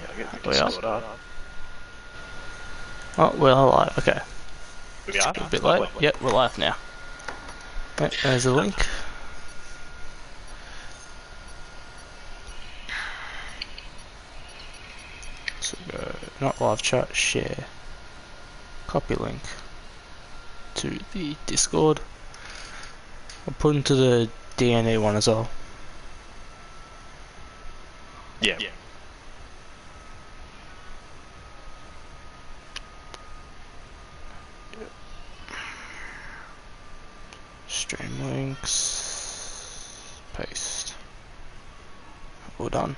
Yeah, I'll get We are. Discord up. Oh, we're live. Okay. We are? A bit late. Yep, we're live now. Yep, there's a link. So go, not live chat, share. Copy link to the Discord. I'll put into the DNA one as well. Yeah. Stream links. Paste. All done.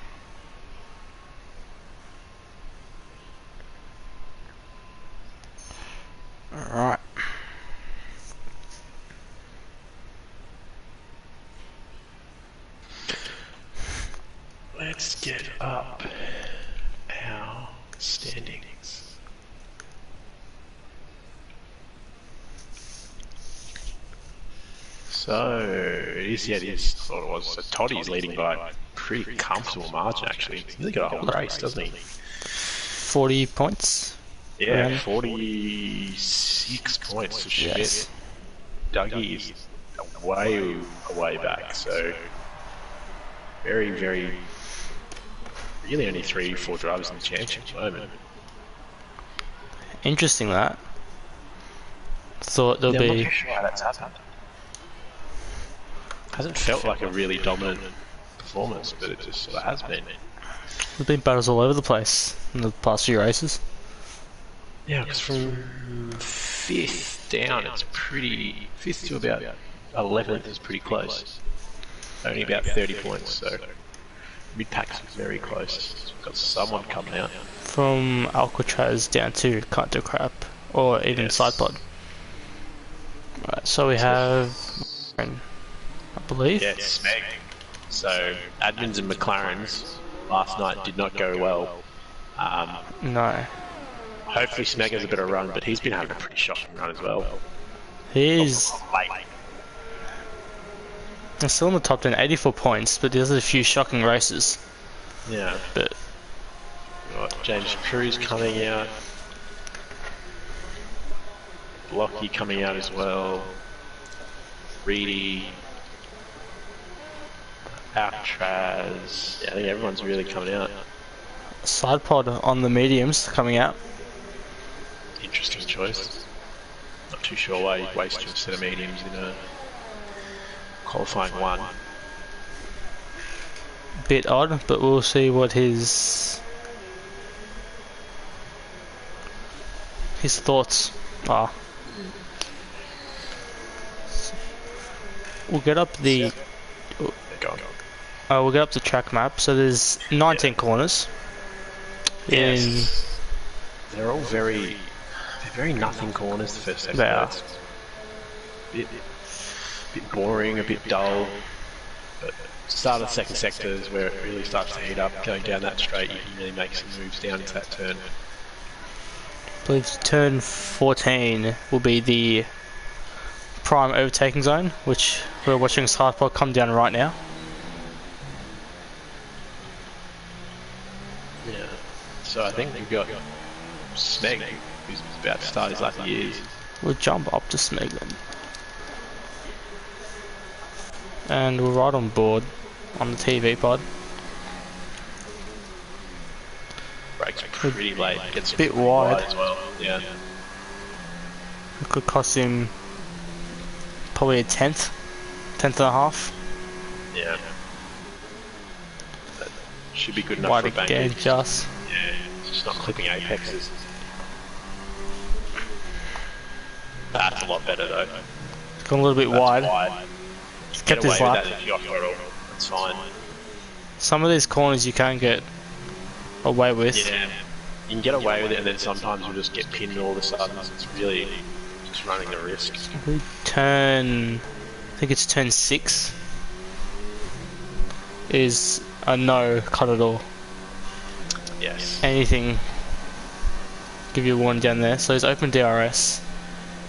Alright. Let's get up our standings. So, it is, I thought it was. So Toddy's leading by a pretty comfortable margin, actually. He's really got a whole race, doesn't he? 40 points. Yeah, Around. 46 points to shit. Yes. Dougie is way back, so very, really only 3-4 drivers in the championship at the moment. Interesting that. Thought there'll I'm not be. too sure how that's happened. Hasn't felt like a really dominant performance, but it just sort of has been. There's been battles all over the place in the past few races. Yeah, because from 5th down, it's pretty... 5th to about 11th is pretty close. Only about 30 points, so mid-pack's very close. Got someone coming out. From Alcatraz down to Can't Do Crap, or even Side Pod. Right, so we have, I believe. Yeah, Smeg. So, admins and McLarens last night did not go well. No. Hopefully Smeg has a bit of run, but he's been having a pretty shocking run as well. He's Late. still in the top 10, 84 points, but there's a few shocking races. Yeah. But Got James Cruz coming out. Blocky coming out as well. Reedy. Alcatraz. Yeah, I think everyone's really coming out. Side Pod on the mediums coming out. Interesting choice. Not too sure why you'd waste your set of mediums in a qualifying one. Bit odd, but we'll see what his thoughts are. We'll get up the we'll get up the track map. So there's 19 corners. Yes. They're all very nothing corners, the first sector. They are. Bit boring, a bit dull. But start of the second sector is where it really starts to heat up. Going down that straight, you can really make some moves down into that turn. I believe turn 14 will be the prime overtaking zone, which we're watching Side Pod come down right now. Yeah. So I think we've got Smeg, who's about to start his lucky years. We'll jump up to Smeg then. And we're right on board on the TV pod. Breaks pretty late. Gets a bit wide as well. Yeah. It could cost him probably a tenth and a half. Yeah. That should be good enough Wide for a bank. again, just. Yeah, it's just not clipping apexes. That's a lot better though. It's gone a little bit wide. He's kept his lap. That's fine. Some of these corners you can't get away with. Yeah, you can get away with it, and then sometimes you'll just get pinned all of a sudden. It's really just running the risk. We turn, I think it's turn 6, is a no cut at all. Yes. Anything, give you a warning down there. So he's open DRS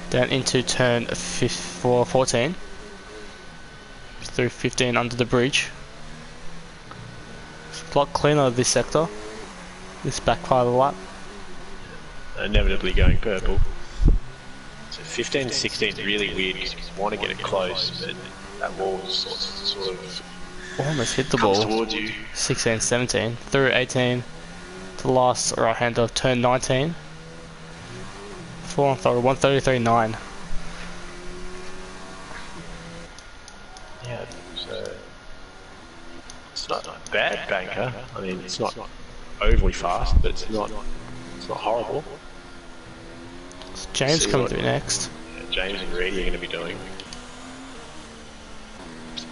down into turn 14 through 15 under the bridge. It's a lot cleaner this sector. this back part of the lap. Inevitably going purple. So 15 and 16 is really weird because you want to get it close, but that wall sort of Almost hit the comes ball. towards you. 16, 17, through 18 to the last right hand of turn 19. Full on throttle, 133.9. Yeah, so it's not a bad banker. I mean, it's not overly fast, but it's not horrible. So James coming through next. James and Reedy are going to be doing.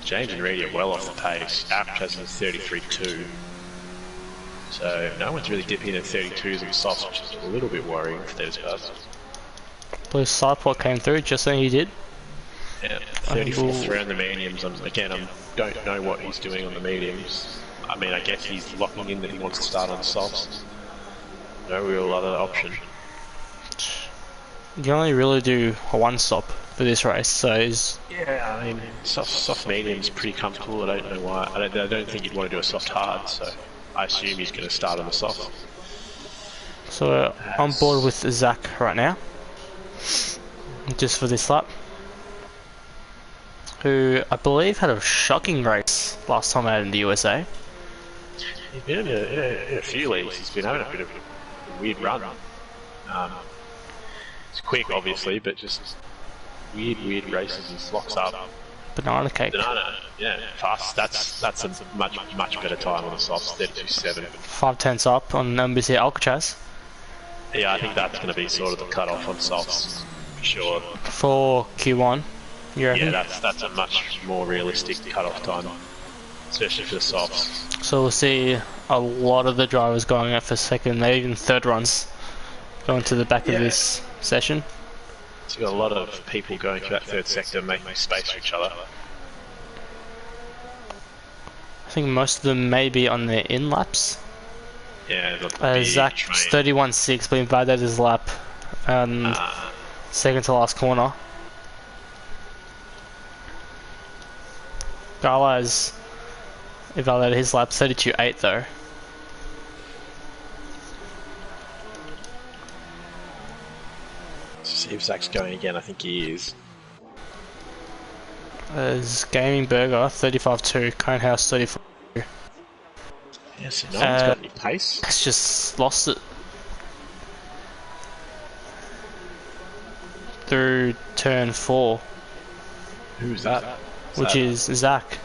James and Reedy are well off the pace. Average has a 33.2. So no one's really dipping in 32s and softs, which is a little bit worrying for those guys. Blue sideport came through just then he did. Yeah, 34th round the mediums. I don't know what he's doing on the mediums. I mean, I guess he's locking in that he wants to start on the softs. No real other option. You can only really do a one stop for this race, so is yeah. I mean, soft medium's pretty comfortable. I don't know why. I don't think you'd want to do a soft hard. So I assume he's going to start on the soft. So we're on board with Zach right now, just for this lap. Who I believe had a shocking race last time out in the USA. He's been in a few leagues. He's been having a bit of a weird run. It's quick, obviously, but just weird races. He locks up. Banana cake. Banana, yeah, fast. That's a much better time on the softs. 32.7. 5/10 up on NBC Alcatraz. Yeah, I think that's going to be sort of the cut-off on softs for sure. For Q1, you reckon? Yeah, that's a much more realistic cut-off time, especially for the softs. So we'll see a lot of the drivers going out for second, maybe even third runs, going to the back of this session. So you've got a lot of people going through that third sector, making space for each other. I think most of them may be on their in laps. Yeah, Zach's 31.6 being validated his lap, second to last corner. Gala has validated his lap, 32.8 though. See if Zach's going again. I think he is. There's Gaming Burger 35.2, Conehouse 34. Yeah, so no one's got any pace. It's just lost it through turn 4. Who's that? Which is Zach.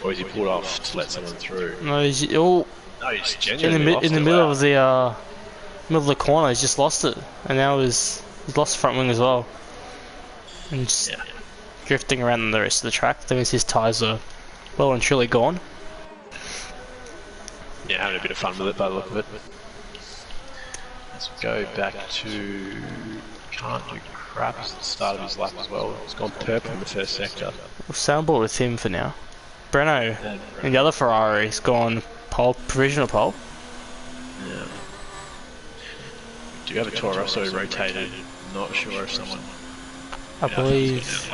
Or is he pulled off to let someone through? No, he's genuinely in the middle of the corner. He's just lost it, and now he's lost the front wing as well, and just drifting around the rest of the track. That means his tyres are well and truly gone. Yeah, having a bit of fun with it by the look of it. Let's go back to can't do crap at the start of his lap as well. It's gone purple in the first sector. We'll stay on board with him for now. Breno and the other Ferrari's gone pole, provisional pole. Yeah. Do you have a Toro Rosso rotated? Not sure if someone. I believe.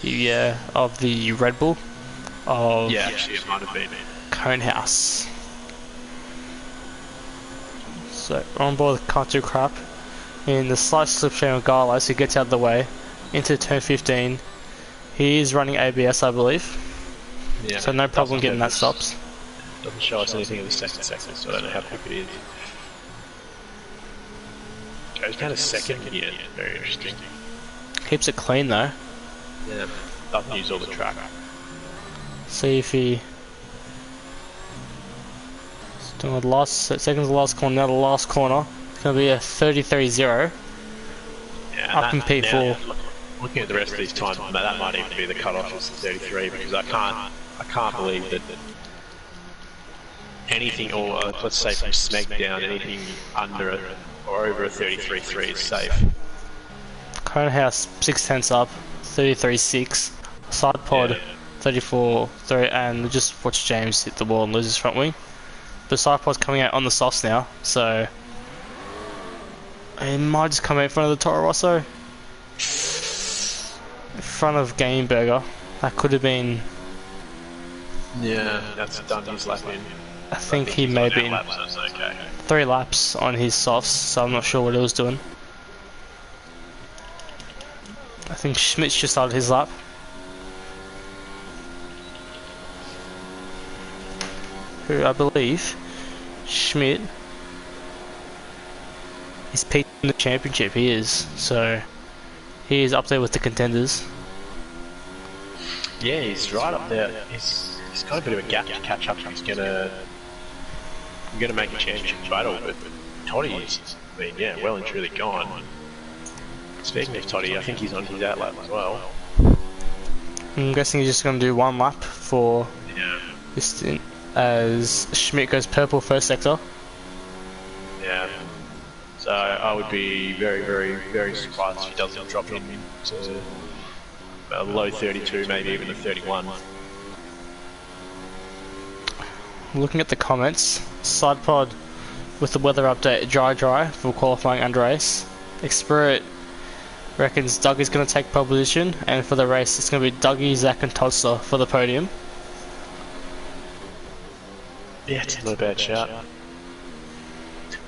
Yeah, of the Red Bull. Of actually, it might have been. Conehouse. So we're on board with Can't Do Crap. In the slight slip chain of Garlos, who gets out of the way into turn 15. He is running ABS, I believe. Yeah, so no problem getting that stops. Doesn't show us anything in the second sector, so I don't know how quick it is. Goes down to second, yeah, very interesting. Keeps it clean though. Yeah, doesn't use all the track. See if he... Doing the last, second to the last corner, now the last corner. It's going to be a 33.0. Yeah, up in P4. Now, looking at the rest of these times, that might even be the cutoff is 33 because I can't believe that anything, or let's say from Smeg down, anything under or over a 33.3 is safe. Conehouse 6/10 up, 33.6. Side pod 34.3, and just watch James hit the wall and lose his front wing. The side pod's coming out on the softs now, so it might just come out in front of the Toro Rosso. In front of Game Burger. That could have been. Yeah, that's done his lap in. I think he may be in. Okay. 3 laps on his softs, so I'm not sure what he was doing. I think Schmidt's just started his lap. Who I believe Schmidt is peaked in the championship. He is, so he is up there with the contenders. Yeah, he's right up there. He's got a bit of a gap to catch up. He's gonna make a championship battle, but Toddy is, I mean, yeah, well and truly gone. Speaking of Toddy, I think he's on his out lap as well. I'm guessing he's just going to do 1 lap for Yeah. this stint as Schmidt goes purple first sector. Yeah. So I would be very, very, very surprised if he doesn't drop in to a low 32, maybe even a 31. Looking at the comments, side pod with the weather update dry for qualifying and race. Expirit reckons Doug is going to take pole position, and for the race it's going to be Dougie, Zach and Todster for the podium. Yeah, it's not a bad shout.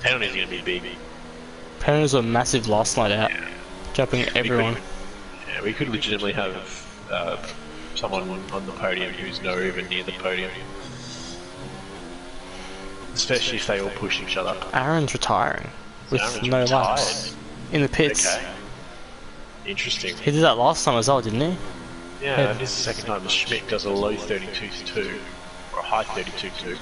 Penalty's going to be big. Penalties were massive last night out, jumping everyone. We could legitimately have someone on the podium who's not even near the podium. Especially if they all push each other. Aaron's retiring with no laps in the pits. Okay. Interesting. He did that last time as well, didn't he? Yeah, this is the second time Schmidt does a low 32.2 or a high 32.2.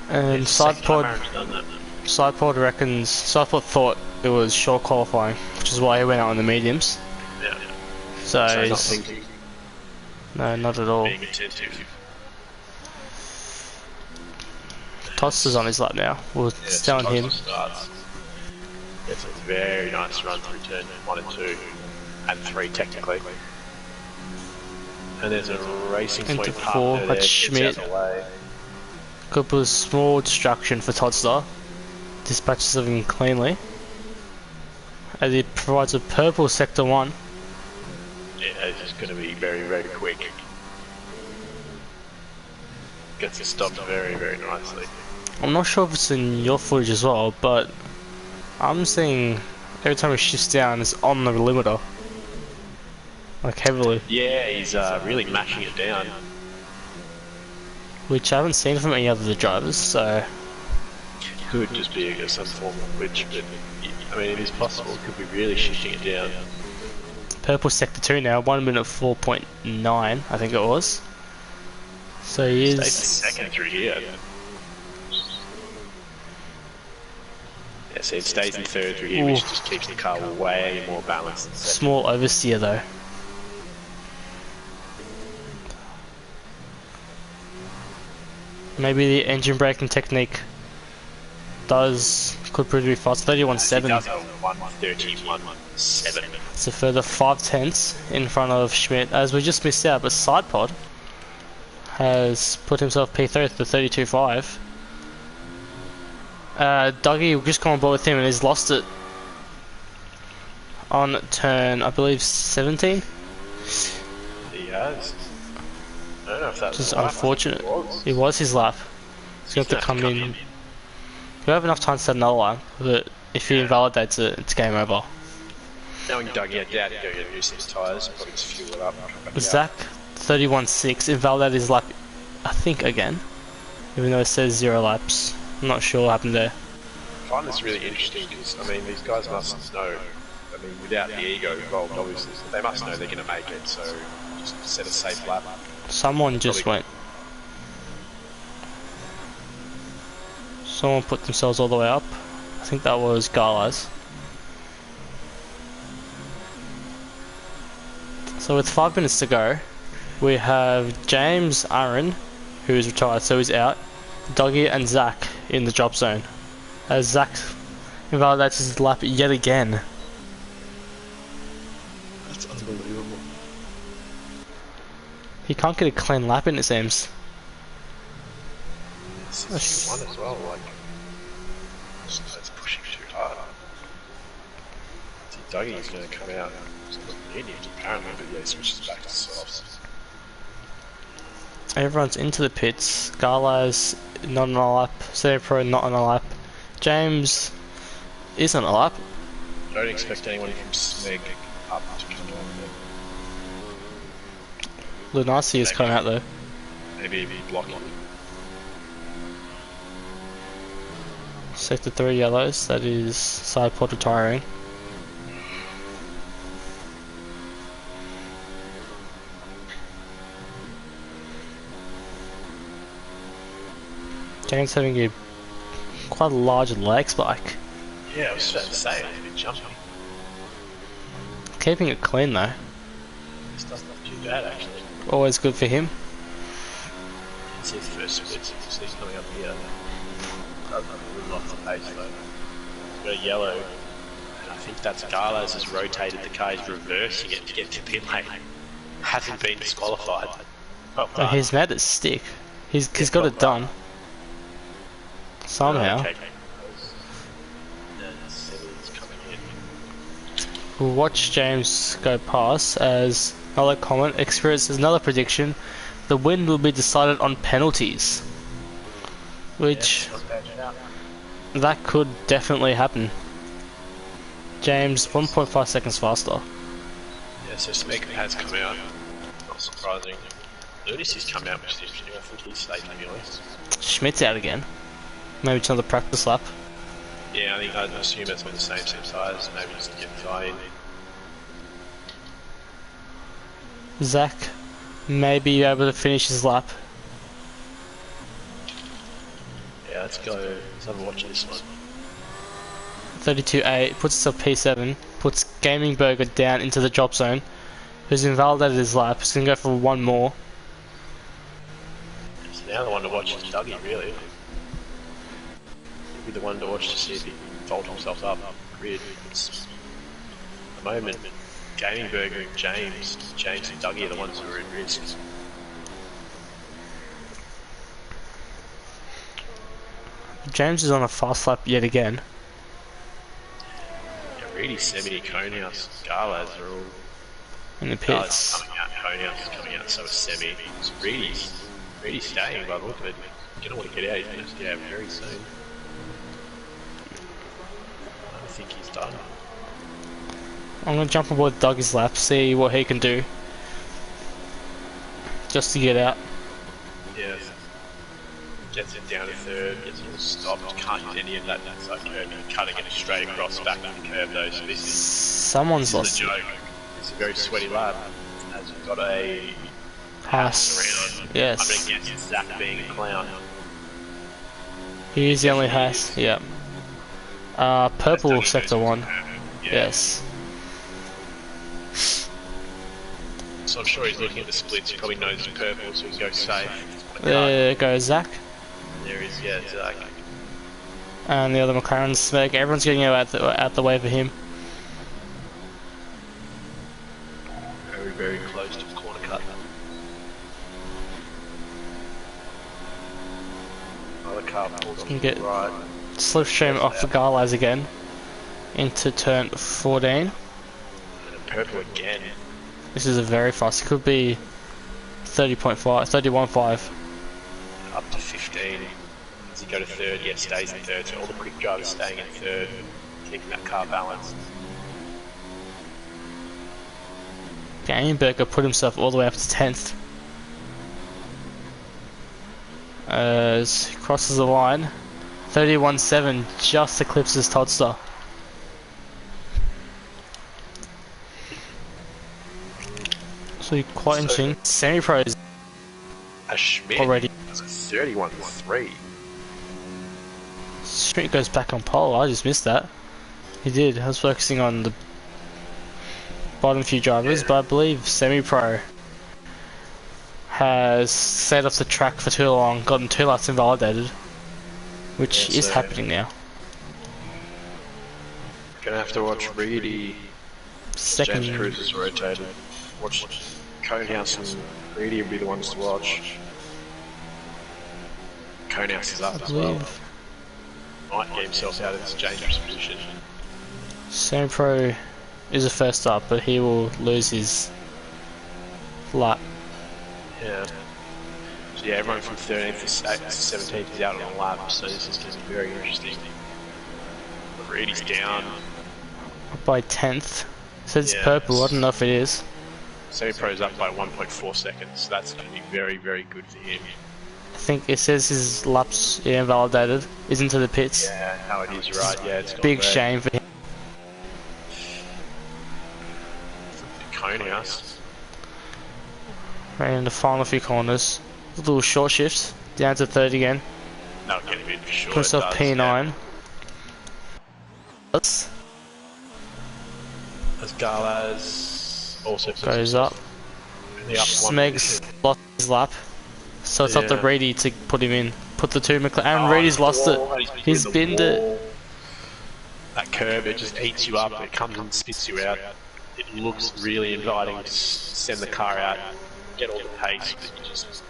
And Sidepod reckons, Sidepod thought it was short qualifying, which is why he went out on the mediums. Yeah. So not he's, thinking, no, not at all. being attentive. Toster's on his lap now. We'll stay on him. Starts. It's a very nice run through turn 1 and 2 and 3 technically. And there's a racing Into point 4, there, that's Schmidt. Couple of small distraction for Todster. Dispatches of him cleanly. As he provides a purple sector 1. Yeah, it's going to be very, very quick. Gets it stopped very, very nicely. I'm not sure if it's in your footage as well, but I'm seeing every time he shifts down, it's on the limiter. Like heavily. Yeah, he's really mashing it down. Which I haven't seen from any other drivers, so... Could just be some form of glitch, but I mean, it is possible. It could be really shifting it down. Purple sector 2 now, 1 minute 4.9, I think it was. So he is... Stays second through here. Yeah, so it stays in third through here, which just keeps the car way more balanced. Small oversteer though. Maybe the engine braking technique could prove to be fast. 31.7. He does a 1:31.7. It's a further 5/10 in front of Schmidt, as we just missed out, but Sidepod has put himself P3 at the 32.5. Dougie just come on board with him and he's lost it on turn, I believe, 17. He has. I don't know if that's just unfortunate. It was his lap. He's going to have to come in. He'll have enough time to set another lap, but if he invalidates it, it's game over. Knowing Dougie, I doubt he'd go get use his tyres, probably just fuel it up. Zach, 31.6, invalidated his lap, I think, again. Even though it says 0 laps. I'm not sure what happened there. I find this really interesting because, I mean, these guys must know, I mean, without the ego involved, obviously, they must know they're going to make it, so just set a safe lap. Someone just went. Someone put themselves all the way up. I think that was Garlas. So with 5 minutes to go, we have James Aaron, who is retired, so he's out. Dougie and Zach in the drop zone. As Zach invalidates his lap yet again. That's unbelievable. He can't get a clean lap in, it seems. It's one as well, like, it's pushing too hard. See, Dougie's going to come out. He's not mediums apparently, but yeah, he switches back to softs. Everyone's into the pits. Garlas not on a lap. Pro not on a lap. James isn't a lap. Don't expect anyone from Smeg up to come on. Lunasi has come out though. Maybe blocking. Sector 3 yellows, that is side pod retiring. James having a quite a large leg spike. Yeah, I was about to say, it's a bit jumpy. Keeping it clean though. This doesn't look too bad actually. Always good for him. It's his first split, so he's coming up here. Doesn't have a little off the pace though. He's got a yellow. And I think that's Garlas has rotated the car, he's reversing it to get to pit lane. Hasn't been disqualified. Well And he's made it stick. He's got it done. Somehow. Okay. Coming in. We'll watch James go past as another comment experiences another prediction. The win will be decided on penalties. Which that could definitely happen. James 1.5 seconds faster. Yeah, so Smeg has come out. Not surprising. Lunis has come out, which is interesting. I think he's safe to be honest. Schmidt's out again. Maybe it's another practice lap. Yeah, I think I'd assume it's on the same set of tyres, maybe just to get the guy in. Zach may be able to finish his lap. Yeah, let's go. Let's have a watch of this one. 32.8 puts itself P7, puts Gaming Burger down into the drop zone, who's invalidated his lap. He's going to go for one more. So now the one to watch is Dougie, really. He'll be the one to watch to see if he can vault himself up. Grid. It's, at the moment, Gaming Burger and James and Dougie are the ones who are at risk. James is on a fast lap yet again. Yeah, really, Semi, Conehouse, Garlas are all In the pits. coming out, Conehouse is coming out, so is Semi. It's really staying by the look of it. He's going to want to get out, he's going to have to get out very soon. I think he's done. I'm going to jump aboard Dougie's lap, see what he can do. Just to get out. Yeah. Gets it down to third, gets it all stopped, can't use any of that inside curve, cutting it straight across back to the curve though, so this is Someone's a lost it. joke. It's a very sweaty lap, as we've got a Haas. around. Yes. I'm going to guess Zach being a clown. He is the only Haas, yeah. Purple sector 1. Yeah. Yes. So I'm sure he's looking at the splits, he probably knows it's purple, so he can go safe. There goes Zach. There is, yeah, Zach. And the other McLaren's Smeg. Everyone's getting out the way for him. Very, very close to the corner cut. Another car pulled off Can get right. slipstream off the Garlas again. Into turn 14. And purple again. This is a very fast. It could be 30.5, 31.5. Up to 15. Does he go to third? Yeah, stays in third. So all the quick drivers staying in third, keeping that car balanced. Gamingberger put himself all the way up to 10th. As he crosses the line, 31.7 just eclipses Todster. So quite interesting. Semi-pros A Schmidt already. has a 31.3. Schmidt goes back on pole. I just missed that. He did. I was focusing on the bottom few drivers, but I believe Semi-Pro has stayed off the track for too long, gotten 2 laps invalidated, which is happening now. Gonna have to watch Reedy. Second. James Cruz is rotated. Watch Conehouse and Reedy will be the ones to watch. Conehouse is up as well. Might get himself out of this dangerous position. Semi-Pro is a first up, but he will lose his lap. Yeah. So yeah, everyone from 13th to 17th is out on a lap, so this is going to be very interesting. Reedy's down. By 10th. It says Yeah. purple, I don't know if it is. Semi-Pro's up by 1.4 seconds, so that's going to be very, very good for him. I think it says his laps invalidated. Is into the pits. Yeah, how it is, right? Yeah, it's Big shame for him. Cone house. Right in the final few corners. A little short shift. Down to 30 again. That'll get him in for sure. Put himself P9. Yeah. As Garlas also Goes up. Smeg's lost his lap. So it's up to Reedy to put him in. Put the two McLaren. And Reedy's lost it. He's binned it. That curve, it just eats you up. It comes and spits you out. It looks really inviting to send the car out, get all the pace, but you just...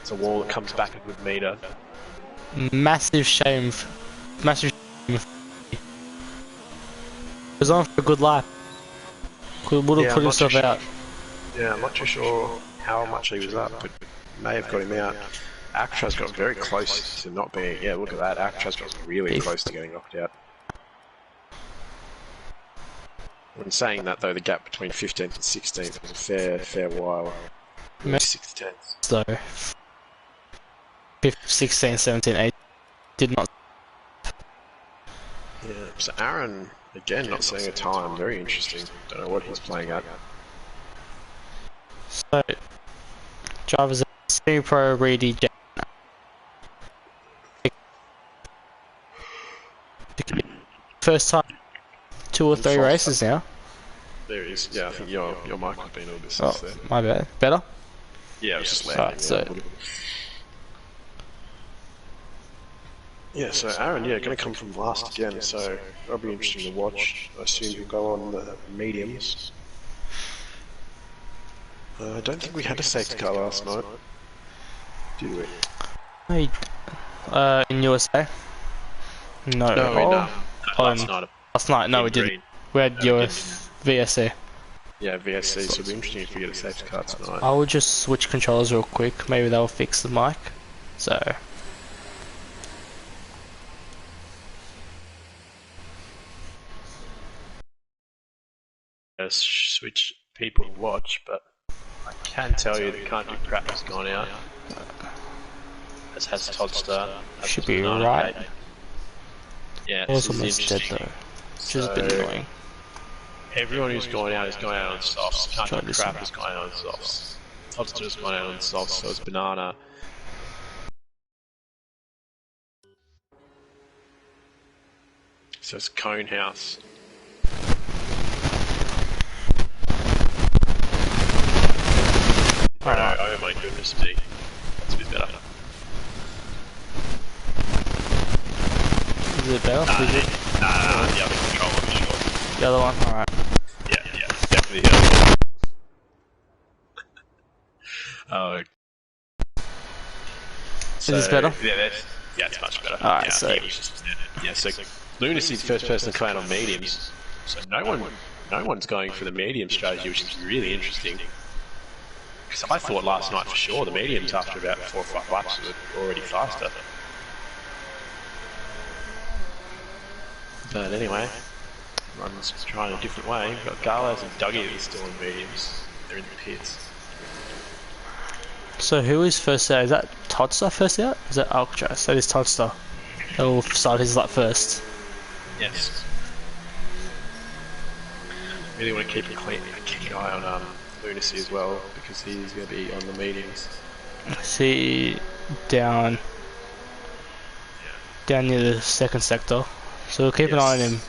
It's a wall that comes back a good metre. Massive shame. Massive shame. He was on for a good lap. Would have put himself out. Yeah, I'm not too sure how much he was up, but may have got him out. Actra's got very close to not being... Yeah, look at that. Actra's got really close to getting knocked out. When saying that, though, the gap between 15th and 16th was a fair while. 6 tenths. So, 16, 17, 18 did not. Yeah, so Aaron, again, not seeing a time. Very interesting. Don't know what he's playing at. So, drivers are Semi-Pro, Reedy, first time 2 or 3 races now. There he is. Yeah, I think your mic has been a little bit Oh, there. my bad. Better? Yeah, it was just landing. So. Yeah, so Aaron, going to come from last again, so that'll be interesting to watch. I assume he'll go on the mediums. I don't think we had a safety car last night, did we? Hey, in USA? No. Last night, no, we didn't. We had US VSC. Yeah, VSC, so it'll be interesting if we get a safety car tonight. I will just switch controllers real quick, maybe they'll fix the mic. So. Switch people to watch, but I can tell you the country crap has gone out. As has Toddster. Should be right. Yeah, it's almost dead though. Which is a bit annoying. Everyone who's gone out is going out on softs. Country crap is going out on softs. Toddster has gone out on softs, so it's Banana. So it's Cone House. Oh my goodness me. That's a bit better. Is it better? Nah, the other controller for sure. The other one? Alright. Yeah, definitely the other one. Oh. So, is this better? Yeah, it's much better. Alright, so... So Lunacy's the first person to come out on mediums. So no one's going for the medium strategy, which is really interesting. Because I thought last night for sure the mediums after about 4 or 5 laps were already faster. But anyway, runs trying a different way. We've got Garlas and Dougie that are still in mediums. They're in the pits. So who is first out? Is that Toddster first out? Is that Alcatraz? That is Toddster. He'll start his lap first. Yes. Really want to keep a keen eye on Lunacy as well, because he's going to be on the mediums. See, down near the second sector. So we'll keep an eye on him.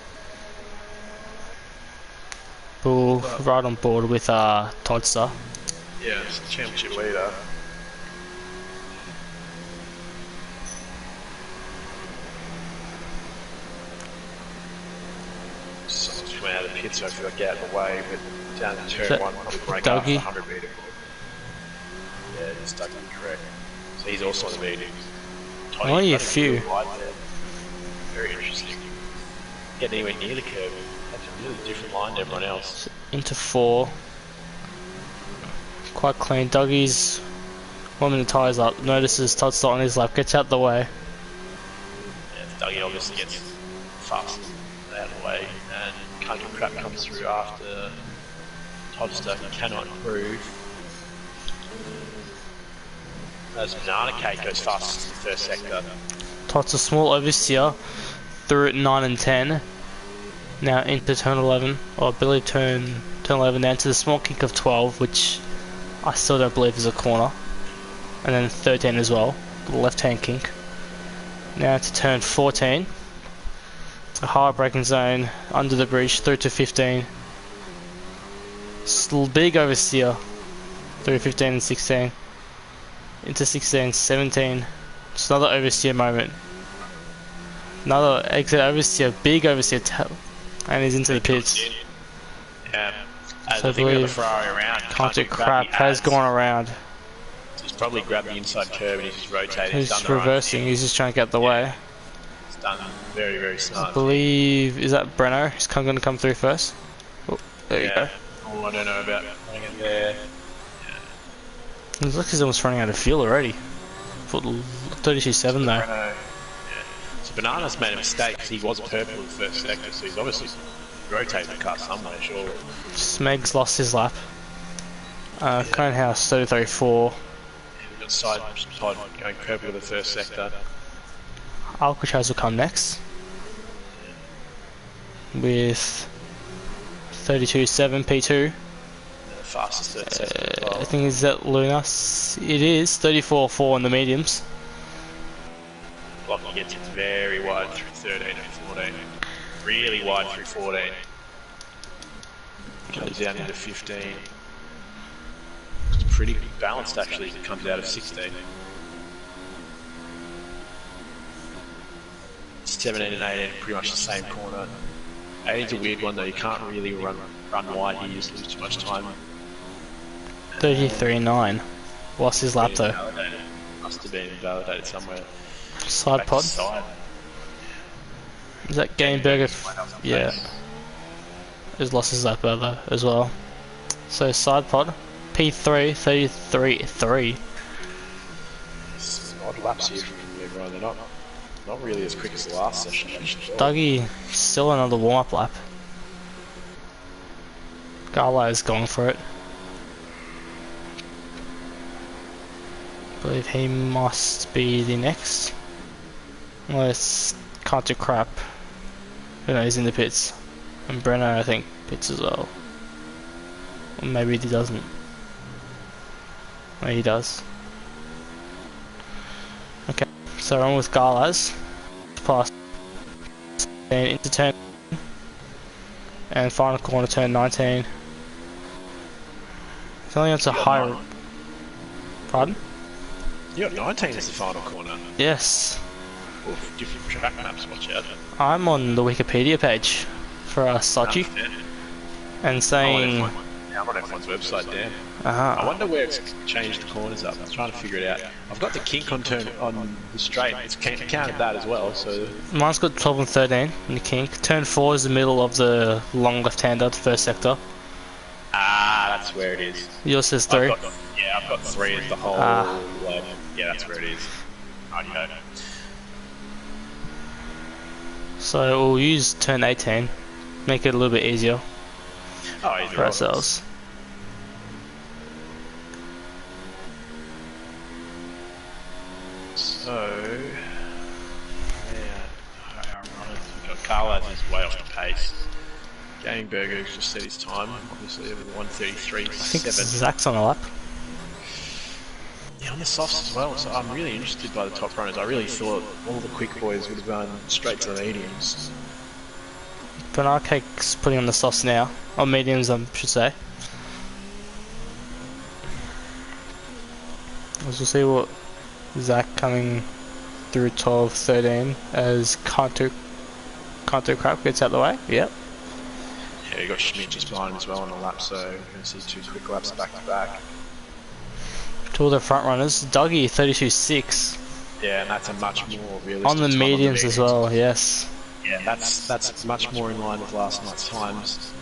We'll right on board with Toddster. Yeah, it's the championship leader. Someone's coming out of the pit, so I feel like get out of the way, but down to turn 1, probably break up 100 metre. Yeah, it's Dougie, correct. So he's also on the mediums. Only a few. Very interesting. Getting anywhere near the curve. That's a really different line to everyone else. Into 4. Quite clean. Dougie's warming the tyres up. Notices Toddster on his lap. Gets out the way. Yeah, Dougie obviously gets fast out of the way, and Country Crap comes through after Todster cannot improve. As Banana Cake goes fastest in the first sector. Tots a small oversteer through at 9 and 10. Now into turn 11, or I believe turn 11 down to the small kick of 12, which I still don't believe is a corner. And then 13 as well, the left hand kink. Now to turn 14. A hard braking zone under the bridge through to 15. Big oversteer through 15 and 16. Into 16, 17. Just another oversteer moment. Another exit oversteer, big oversteer, and he's into the pits. Yeah. So I believe Country Crap has gone around. He's probably grabbed the inside curve and he's just rotating. He's just reversing, he's just trying to get out the way. He's done very, very smart. I believe, is that Breno? He's going to come through first. Oh, there you go. Oh, I don't know about running it there. It looks like he's almost running out of fuel already. For 32.7 though. Yeah. So Banana's made a mistake because he was purple in the first sector, so he's obviously rotated the car somewhere, sure. Smeg's lost his lap. Conehouse 33.4. We've got side pod going purple in the first sector. Alcatraz will come next. With 32.7 P2. Fastest third sector as well. I think is that Luna. It is 34.4 in the mediums. Blocky gets it very wide through 13 and 14. Really wide through 14. Comes down into 15. It's pretty balanced actually. It comes out of 16. 17 and 18 pretty much the same corner. 18's a weird one though. You can't really run wide here. You just lose too much time. 33.9. Lost his lap though. Validated. Must have been validated somewhere. Side pod. Side. Is that Game Burger? Yeah. He's lost his lap though as well. So side pod. P3 33.3. Some odd laps here from everyone. They're not really as quick as the last session. Dougie still another warm up lap. Gala is going for it. I believe he must be the next. Unless Country Crap. Who knows, he's in the pits. And Breno, I think, pits as well. Or maybe he doesn't. No, he does. Okay, so on with Galaz. Past and into turn. And final corner, turn 19. It's only on to higher. Pardon? You got 19 as the final corner. Yes. Oof, different track maps, watch out. I'm on the Wikipedia page for Sochi. And saying... I'm on F1's website, damn. Uh-huh. I wonder where it's changed the corners up. I'm trying to figure it out. I've got the kink on turn on the straight. It's counted that as well, so... Mine's got 12 and 13 in the kink. Turn 4 is the middle of the long left-hander, the first sector. Ah, that's where it is. Yours says 3. I've got 3 as the whole... yeah, that's where it is. Rightio. So we'll use turn 18. Make it a little bit easier for ourselves. So... yeah... We've got Carlas is way off the pace. Game Burger's just set his time, obviously over 1:33.7. I think Zach's on a lap. Yeah, on the softs as well, so I'm really interested by the top runners. I really thought all the quick boys would have gone straight to the mediums. Banana Cake's putting on the softs now. Or mediums, I should say. We'll see what Zach coming through 12, 13 as Country Crap gets out the way. Yep. Yeah, you got Schmidt just behind him as well on the lap, so we're going to see 2 quick laps back to back. Two of the front runners. Dougie 32.6. Yeah, and that's a much more realistic on the time mediums as well, yes. Yeah, that's much more in line with last night's times.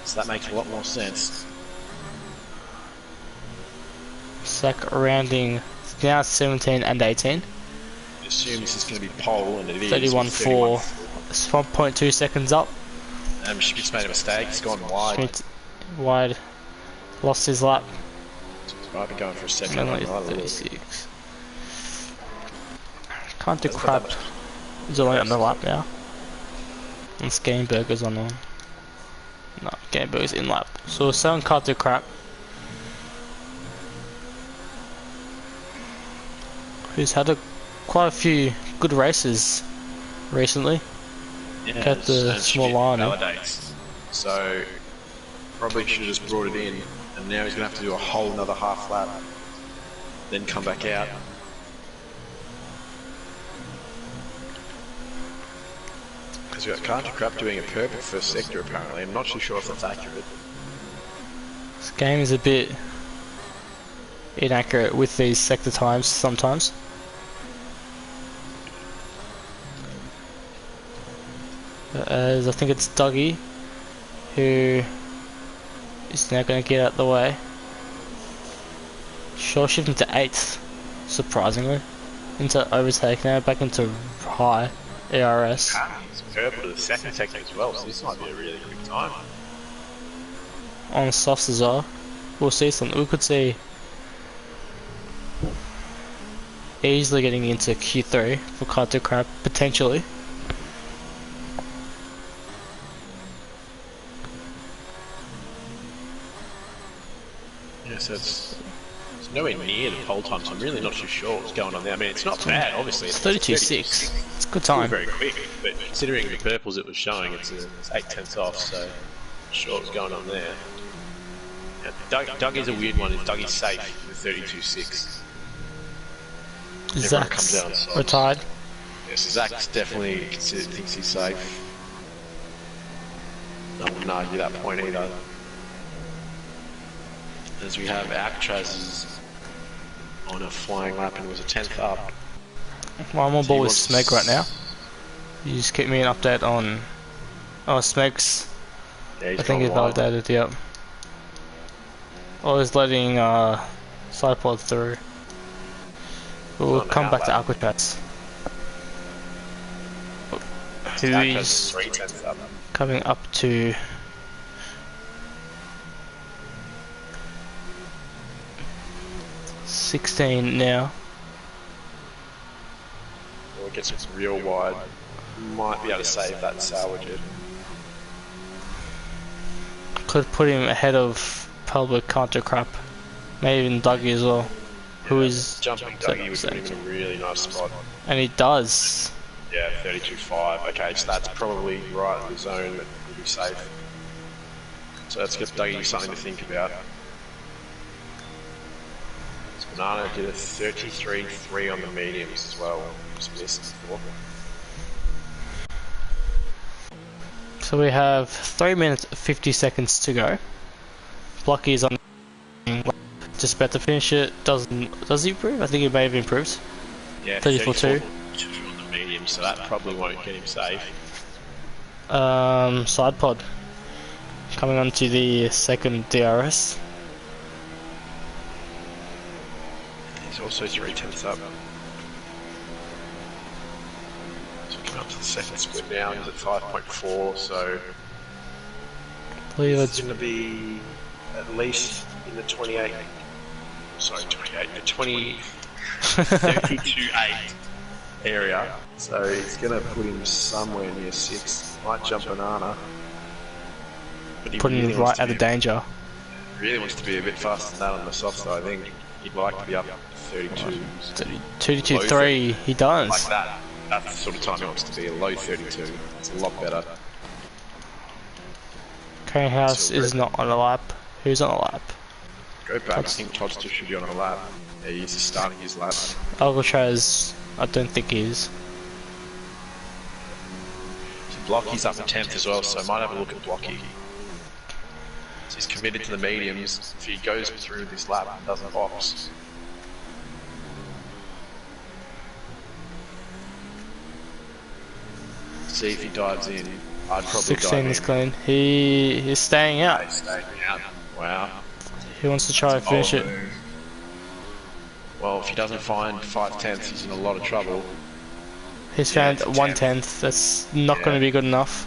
So that makes a lot more sense. Zach rounding now 17 and 18. I assume this is going to be pole and it is. 31.4 It's 1.2 seconds up. Schmidt's made a mistake. He's gone wide. Schmidt wide. Lost his lap. Might be going for a second. Only 36. Can't do crap. He's only on the lap now. And Skaneberger's on. No, Skaneberger's in lap. So 7 can't do crap. Who's had quite a few good races recently. Yeah, Got the small line. Validates. So probably should have just brought it in, and now he's going to have to do a whole another half lap, then come back out. Because we've got Carter Crap doing a purple first sector apparently. I'm not too sure if that's accurate. This game is a bit inaccurate with these sector times sometimes. As I think it's Dougie who is now going to get out the way. Sure, shifting to 8th, surprisingly, into overtake now, back into high ARS. It's purple to the second sector as well, so this might be a really quick time. On softs as well. We'll see something. We could see easily getting into Q3 for Carter Crap, potentially. Yeah, so it's nowhere near the pole time, so I'm really not too sure what's going on there. I mean, it's not bad, obviously. It's 32.6. It's a good time. Very quick, but considering the purples it was showing, it's 8/10 off, so I'm not sure what's going on there. Now, Doug is a weird one. Dougie's safe with 32.6. Zach's retired. Yes, Zach definitely thinks he's safe. I wouldn't argue that point either. As we have Alcatraz is on a flying lap and was a 10th up. Well, I'm on board with Smeg right now. You just keep me an update on... Oh, Smeg's... Yeah, I think he's validated, yep. I was letting Sidepod through. We'll come back to Alcatraz. Who is coming up to... $16 now. Well, it gets real wide. Might be able to save that salvage it. Could put him ahead of public Counter Crap. Maybe even Dougie as well. Who is jumping Dougie would put him in a really nice spot. And he does. Yeah, 32.5. Okay, so that's probably right in the zone that will be safe. So that's gives Dougie something to think about. Banana did a 33.3 on the mediums as well. Just missed before. So we have 3 minutes 50 seconds to go. Blocky is on just about to finish it. Does he improve? I think he may have improved. Yeah, 34.2 on the medium, so that probably won't get him safe. Sidepod coming on to the second DRS. He's also 3/10 up. So coming up to the second split now, he's at 5.4, so I believe it's going to be at least in the 28, sorry 28, the 32.8 area. So it's going to put him somewhere near 6. Might jump Banana. But putting him right out of danger. Really wants to be a bit faster than that on the soft side. I think he'd like to be up 32. 32.3, he does. Like that. That's the sort of time he wants to be, a low 32. It's a lot better. House is not on a lap. Who's on a lap? Go back, I think Todd still should be on a lap. Yeah, he's just starting his lap. Alcatraz, I don't think he is. So Blocky's up in 10th as well, so I might have a look at Blocky. So he's committed to the mediums. If he goes through this lap and doesn't box. See if he dives in. I'd probably 16 is clean. He is staying out. He's staying out. Wow. He wants to try and finish it. Well, if he doesn't find 5/10, he's in a lot of trouble. He's Yeah, found it's a 1/10. That's not Yeah. going to be good enough.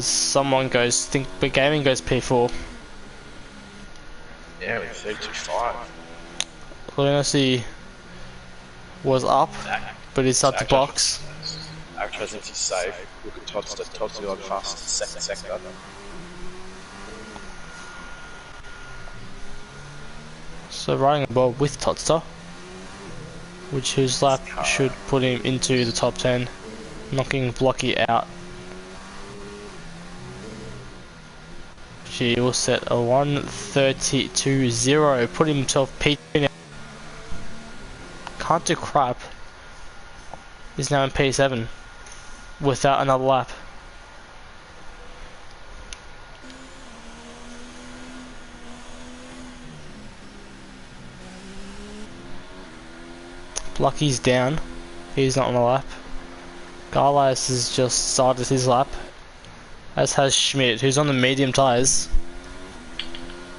Someone goes, but gaming goes P4. Yeah, with 32.5. Lunacy was up, but he's at the box. Actually, I think he's safe. Look at Todd's got fast second sector. So riding the ball with Totster, whose lap should put him into the top 10, knocking Blocky out. She will set a 1:32.0, put himself P2 now. Can't do crap. He's now in P7 without another lap. Lucky's down. He's not on the lap. Garlice has just started his lap, as has Schmidt, who's on the medium tyres.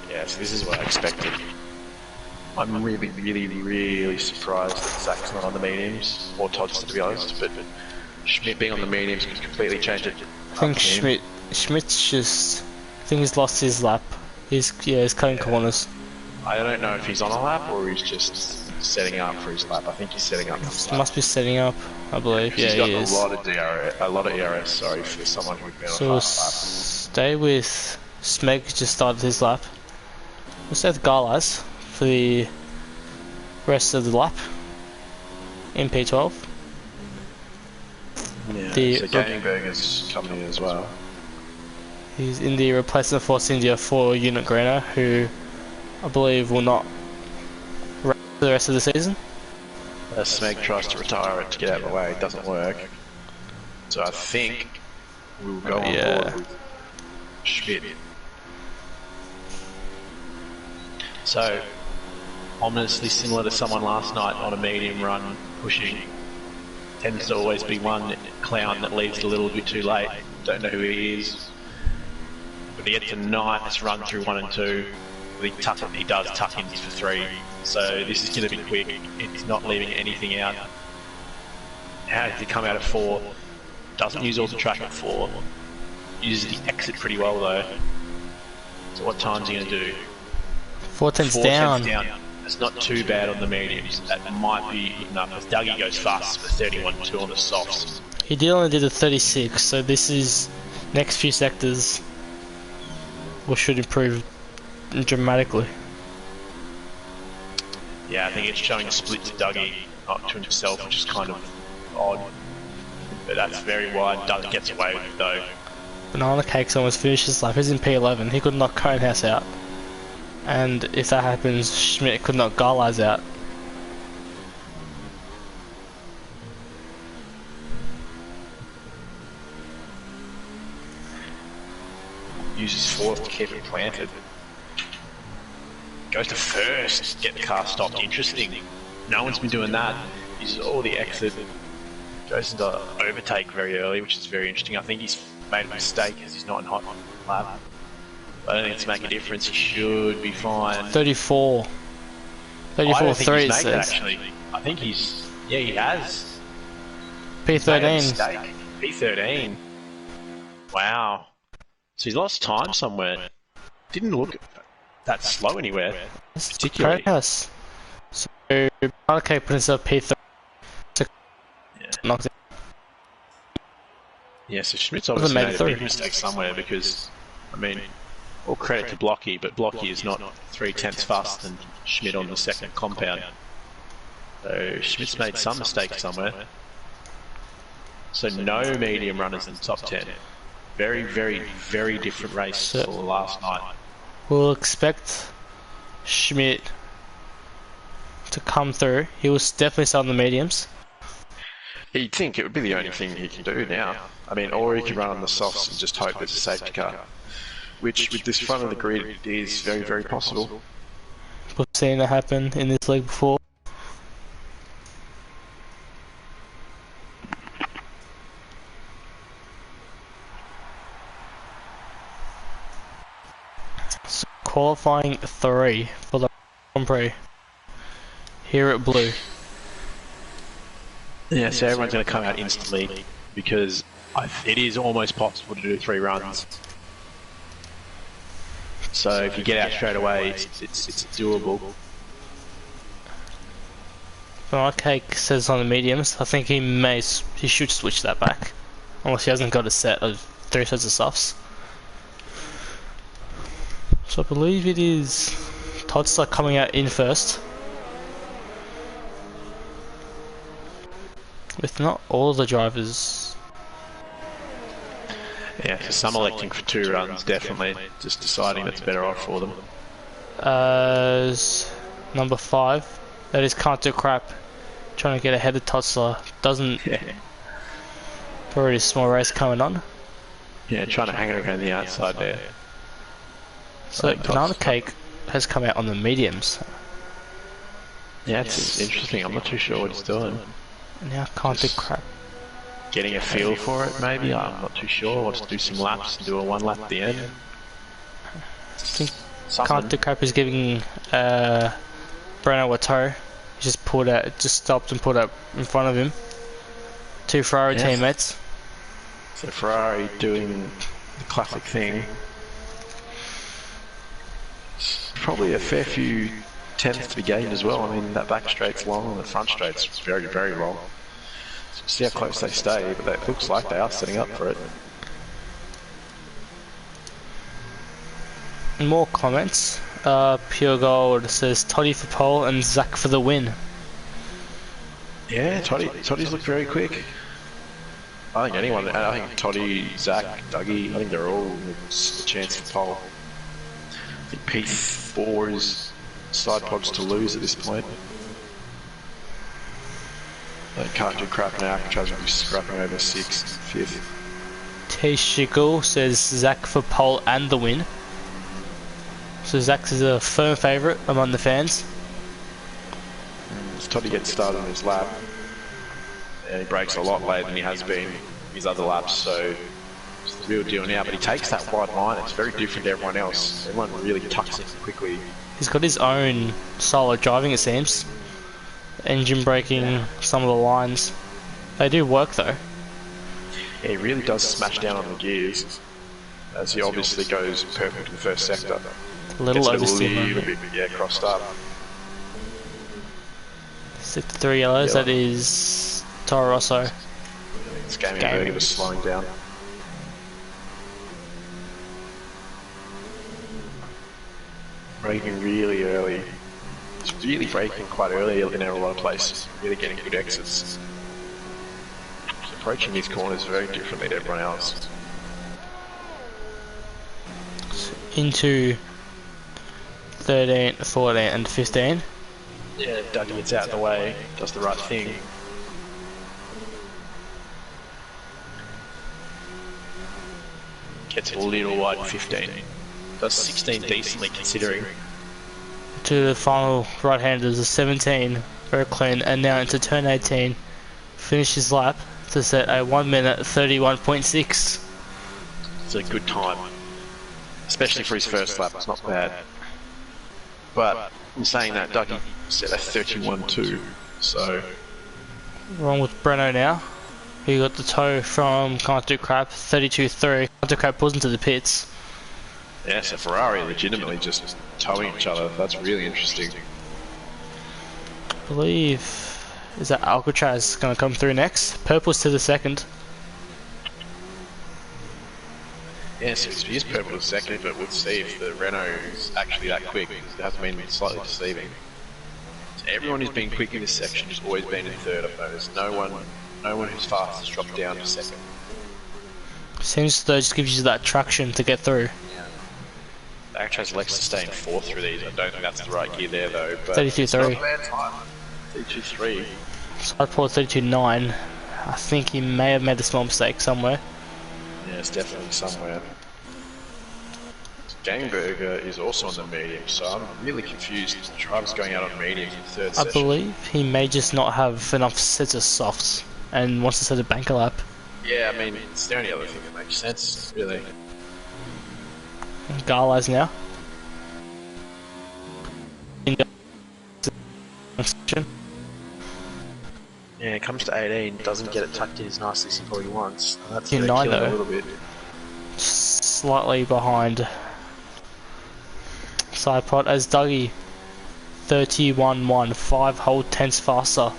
Yeah, so this is what I expected. I'm really surprised that Zach's not on the mediums, or Todd's to be honest, but Schmidt being on the mediums could completely change it. I think Schmidt's just, I think he's lost his lap. He's cutting corners. I don't know if he's on a lap or he's just setting up for his lap. I think he's setting up for his lap. Must be setting up, I believe. Yeah, He's he got is. a lot of ERS, sorry, for someone who's been So on we'll a half lap. stay with Smeg, just started his lap. We'll stay with Garlice for the rest of the lap in P12. Yeah, The so Gamingberger's coming in as well. He's in the replacement Force India for Unit Greener, who I believe will not race for the rest of the season. Smeg tries to retire it to get out of the way, it doesn't work. So I think we'll go on board with Schmidt. So, ominously similar to someone last night on a medium run, pushing. Tends to always be one clown that leaves a little bit too late. Don't know who he is. But he gets a nice run through 1 and 2. He does tuck in for 3. So this is going to be quick. It's not leaving anything out. How did he come out of 4? Doesn't use auto track at 4. Uses the exit pretty well though. So what time's he going to do? 4/10's 4 down. tenths down. It's not too bad on the mediums. That might be enough. As Dougie goes fast for 31.2 on the softs. He only did a 36, so this is next few sectors should improve dramatically. Yeah, I think it's showing a split to Dougie, not to himself, which is kind of odd. But that's very wide. Doug gets away with it though. Banana Cakes almost finished his lap. He's in P11. He could knock Conehouse out. And if that happens, Schmidt could knock Garlize out. Uses 4th to keep it planted. Goes to first, get the car stopped. Interesting. No one's been doing that. Uses all the exit. Goes into overtake very early, which is very interesting. I think he's made a mistake because he's not in hot lap. I don't think it's make a difference. He should be fine. 34. 34.3 it says. Actually, I think he's. Yeah, he has. P13. P13. Wow. So he's lost time somewhere. Didn't look that slow anywhere, particularly. Conehouse. So Banana Cake put himself P13. Yeah. Knocked it. Yeah, so Schmidt's obviously made a through. big mistake somewhere because, I mean, all credit to Blocky, but Blocky is not 3/10 faster than Schmidt on the second compound. So Schmidt's made some mistake somewhere. So no medium runners in the top 10. Very different race to last night. We'll expect Schmidt to come through. He was definitely still on the mediums. You'd think it would be the only thing he can do now. I mean, or he can run on the softs and just hope there's a safety car. Which, with this front of the grid, is very possible. We've seen that happen in this league before. So, qualifying 3 for the Grand Prix here at Blue. Yeah, so everyone's going to come out instantly because it is almost possible to do 3 runs. So if you get out straight away, it's doable. Well, Cake says on the mediums, I think he should switch that back. Unless he hasn't got a set of 3 sets of softs. So I believe it is Todd's coming out in first. With not all the drivers. Yeah, so some electing for 2 runs, definitely. Just deciding that's better off for them. Number 5, that is Can't Do Crap. Trying to get ahead of Totsler. Doesn't. Yeah. Already a small race coming on. Yeah, trying to hang it around the outside there. So Banana Cake has come out on the mediums. Yeah, it's interesting. I'm not too sure what he's doing. Now Can't Do Crap. Getting a feel for it, maybe. I'm not too sure. Wants to do some laps and do a 1 lap at the end. I think Can't Do Crap is giving Breno a tow. He just stopped and pulled up in front of him. 2 Ferrari teammates. So Ferrari doing the classic thing. It's probably a fair few tenths to be gained as well. I mean, that back straight's long and the front straight's very, very long. So we'll see how close they stay, but it looks like they are setting up for it. More comments. Pure Gold says Toddy for pole and Zach for the win. Yeah, Toddy's looked very quick. I think Toddy, Zach, Dougie, I think they're all a chance for pole. I think P4 is side pods to lose at this point. They can't do crap now, Alcatraz will be scrapping over 6th, 5th. T-Shiggle says Zach for pole and the win. So Zach is a firm favourite among the fans. As Toddy gets started on his lap, and he breaks a lot later than he has been his other laps, so it's the real deal now. But he takes that wide line, it's very different to everyone else. Everyone really tucks in quickly. He's got his own style of driving, it seems. Engine braking, some of the lines. They do work though. Yeah, he really does smash down on the gears, as he obviously goes perfect in the first sector. A little oversteer. A little bit, yeah, crossed up. Sector 3 yellows, that is Toro Rosso. This game was slowing down. Braking really early. It's really braking quite early in a lot of places. Really getting good exits. So approaching these corners very differently to everyone else. Into 13, 14 and 15. Yeah, Dougie gets out of the way, does the right thing. Gets a little wide in 15. Does 16 decently considering. To the final right-handers of 17, very clean, and now into turn 18. Finish his lap to set a 1 minute 31.6. It's a good time. Especially for his first lap, it's not bad. But in saying that, Dougie set a 31.2, so... Wrong with Breno now. He got the tow from Can't Do Crap, 32.3. Can't Do Crap pulls into the pits. Yeah, so Ferrari legitimately just towing each other. That's really interesting. I believe... Is that Alcatraz going to come through next? Purple's to the second. Yeah, so he is purple to second, but we'll see if the Renault is actually that quick. It has been slightly deceiving. So everyone who's been quick in this section has always been in third, I've noticed. No one who's fast has dropped down to second. Seems as though it just gives you that traction to get through. The Alcatraz likes to stay in fourth through these. I don't think that's the right gear there though. 32.3. 32.3. Sideport 32.9. I think he may have made a small mistake somewhere. Yeah, it's definitely somewhere. Gangberger is also on the medium, so I'm really confused. The driver's going out on medium in the third session. I believe he may just not have enough sets of softs and wants to set a banker lap. Yeah, I mean, it's the only other thing that makes sense, really. Garlize now. Yeah, it comes to 18, doesn't get it tucked in as nicely as he probably wants. That's In gonna 9 kill him a though. little bit. Slightly behind side pod as Dougie 31-1, 5 whole tenths faster.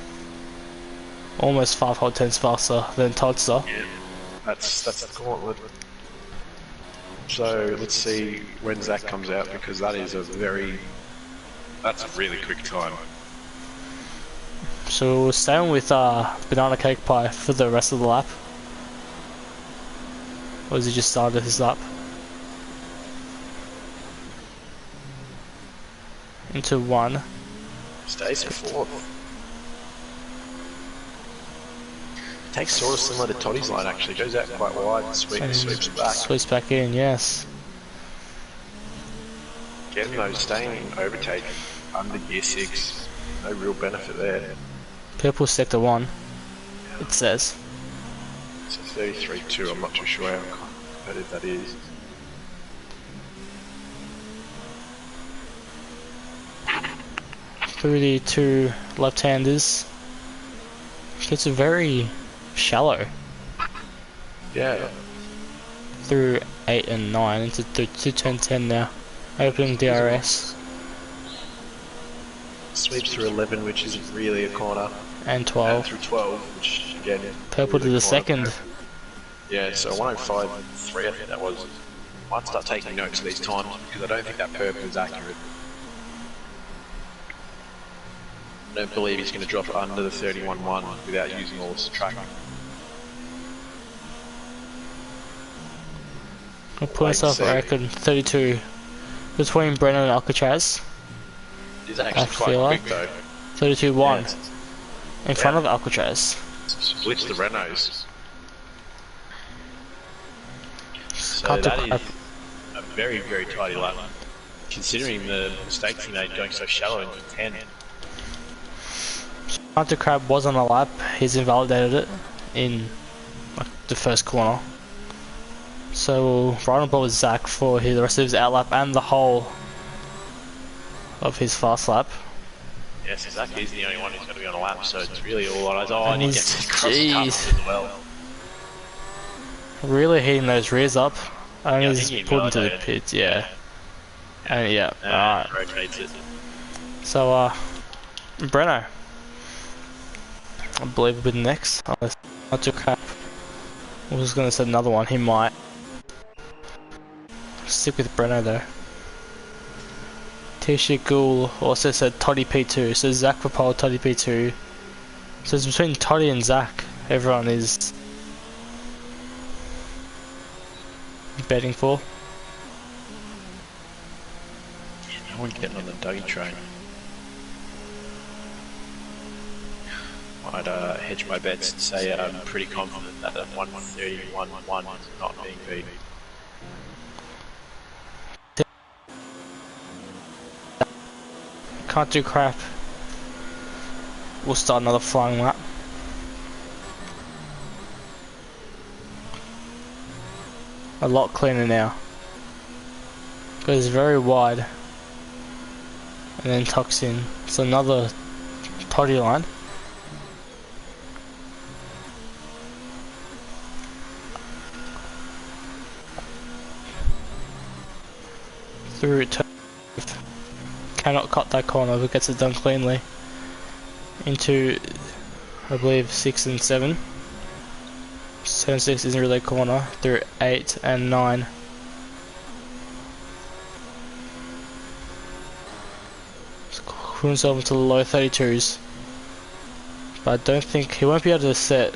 Almost 5 whole tenths faster than Toddster. Yeah, that's the gauntlet. So let's see when Zach comes out, because that's a really quick time. So we're staying with banana cake pie for the rest of the lap. Or has he just started his lap? Into 1. Stays in 4th. Takes sort of similar to Toddy's line actually, goes out quite wide and sweeps back. Sweeps back in, yes. Getting those staying in overtake under gear 6, no real benefit there. Purple sector 1, it says. It's a 33-2, I'm not too sure how competitive that is. Through the 2 left-handers. It's very shallow. Yeah. Through 8 and 9 into 10 now. Opening DRS. Sweeps through 11, which isn't really a corner. And 12. And through 12, which again... Purple to the second. Yeah, so 105.3 I think that was. Might start taking notes of these times, because I don't think that purple is accurate. I don't believe he's going to drop under the 31.1 without using all this tracking. I'll put myself a record 32 between Brennan and Alcatraz. He's actually quite quick though. 32-1 Yeah. in front of Alcatraz. Splits the Renaults. So Can't that do is a very, very tidy lap, considering the mistakes he made going so shallow into 10. Hunter Crab was on the lap, he's invalidated it in like, the first corner. So right on board with Zach for the rest of his outlap and the whole of his fast lap. Yes, Zach is the only one who's going to be on a lap, so it's really all on his own. And He he's, gets across the tunnel as well. Really hitting those rears up. And Yeah, I he's think he pulled into the invalidated. pits, yeah. And yeah, alright. Rotates it. So Breno, I believe will be the next. Hunter Crab. I was going to say another one, he might. Stick with Breno though. Tisha Ghoul also said Toddy P2, so Zach for pole, Toddy P2. So it's between Toddy and Zach, everyone is betting for. No one getting on the Dougie train. I'd hedge my bets and say I'm pretty confident that 131.1 is not being beat. Can't do crap. We'll start another flying lap. A lot cleaner now. Goes very wide. And then tucks in. It's another toddy line. Through it. Cannot cut that corner but gets it done cleanly. Into, I believe, 6 and 7. 7 6 isn't really a corner. Through 8 and 9. Put himself into the low 32s. But I don't think he won't be able to set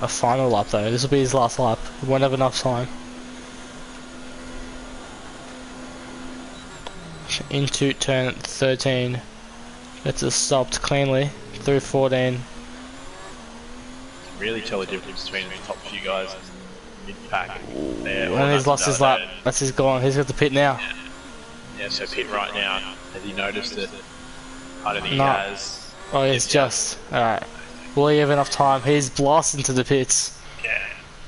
a final lap though. This will be his last lap. He won't have enough time. Into turn 13. Gets it stopped cleanly. Through 14. Really tell the difference between the top few guys and mid-pack. And he's lost his lap. That's his gone. He's got the pit now. Yeah, so pit right now. Has he noticed it? I don't think No. he has. Oh, it's just. Alright. Will he have enough time? He's blasted into the pits. Yeah.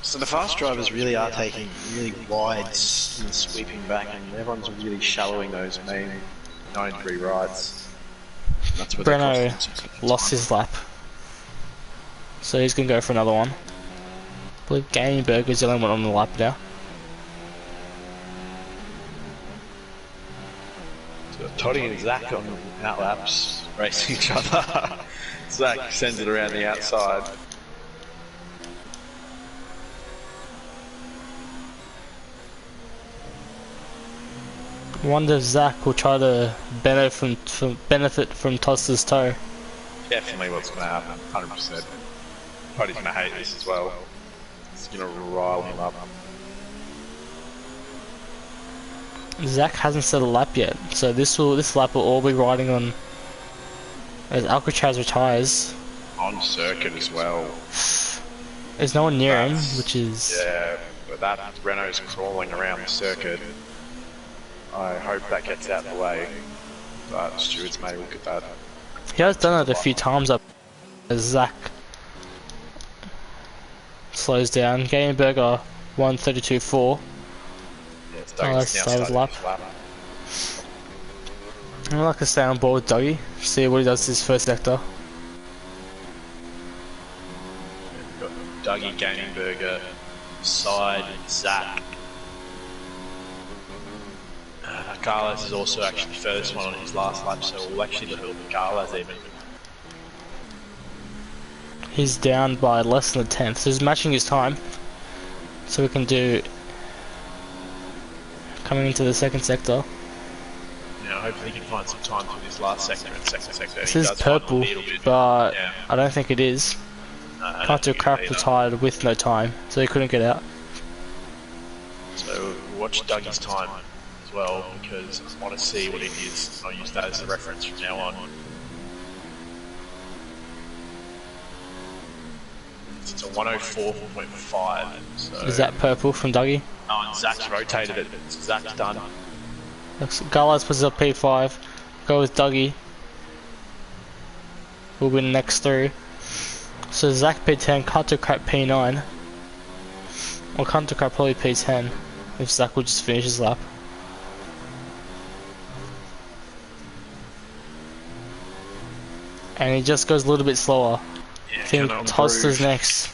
So the fast drivers really are taking really wide and sweeping back, and everyone's really shallowing those main 9-degree rides. That's what Breno lost his lap. so he's gonna go for another one. I believe Gaming Burger's the only one on the lap now. So Toddy and Zach on outlaps racing each other. Zach sends it around the outside. I wonder if Zach will try to benefit from Toster's toe. Definitely what's going to happen, 100%. Toddy's going to hate this as well. It's going to rile him up. Zach hasn't set a lap yet, so this lap will all be riding on as Alcatraz retires. On circuit as well. There's no one near him, which is... Yeah, but that Renault's crawling around the circuit. I hope that gets out of the way, but Stewart's may look at that. He has done it a few times up as Zach slows down. Gaming Burger 1:32.4. Yeah, it's Let's start his lap. I'd like to stay on board with Dougie, see what he does this first sector. Got Dougie, Gaming Burger, side, Zach. Carlos is also actually first one on his last lap, so we'll actually look at Carlos even. He's down by less than a tenth, so he's matching his time. So we can do coming into the second sector. Now hopefully he can find some time for this last sector and second sector. This is purple, but yeah. I don't think it is. Can't do crap retired with no time, so he couldn't get out. So we'll watch Dougie's time as well, because I want to see what it is. I'll use that as a reference from now on. It's a 104.5. So Is that purple from Dougie? oh, and Zach's rotated it. Zach's done. Garlas puts up P5. Go with Dougie. Will win next through. So Zach P10, Canto Crap P9. Or Canto Crap probably P10. If Zach will just finish his lap. And he just goes a little bit slower. Yeah, I think Toster's next.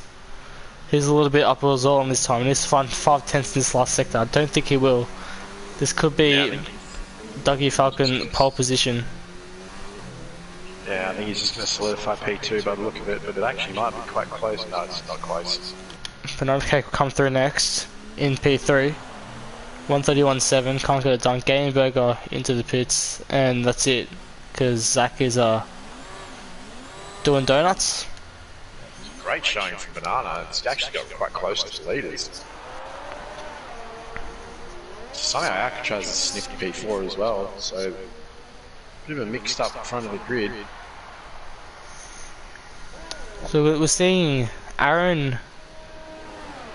He's a little bit up as well on this time. He needs to find 5/10 in this last sector. I don't think he will. This could be Dougie Falcon pole position. Yeah, I think he's just going to solidify P2 by the look of it, but it actually might be quite close. No, it's not close. Banana Cake will come through next in P3. 131.7, can't get it done. Gaming Burger into the pits, and that's it. Because Zach is doing donuts. Great showing from Banana. It's actually got quite close to the leaders. Somehow Alcatraz has sniffed P4 as well, so a bit of a mixed up front of the grid. So we're seeing Aaron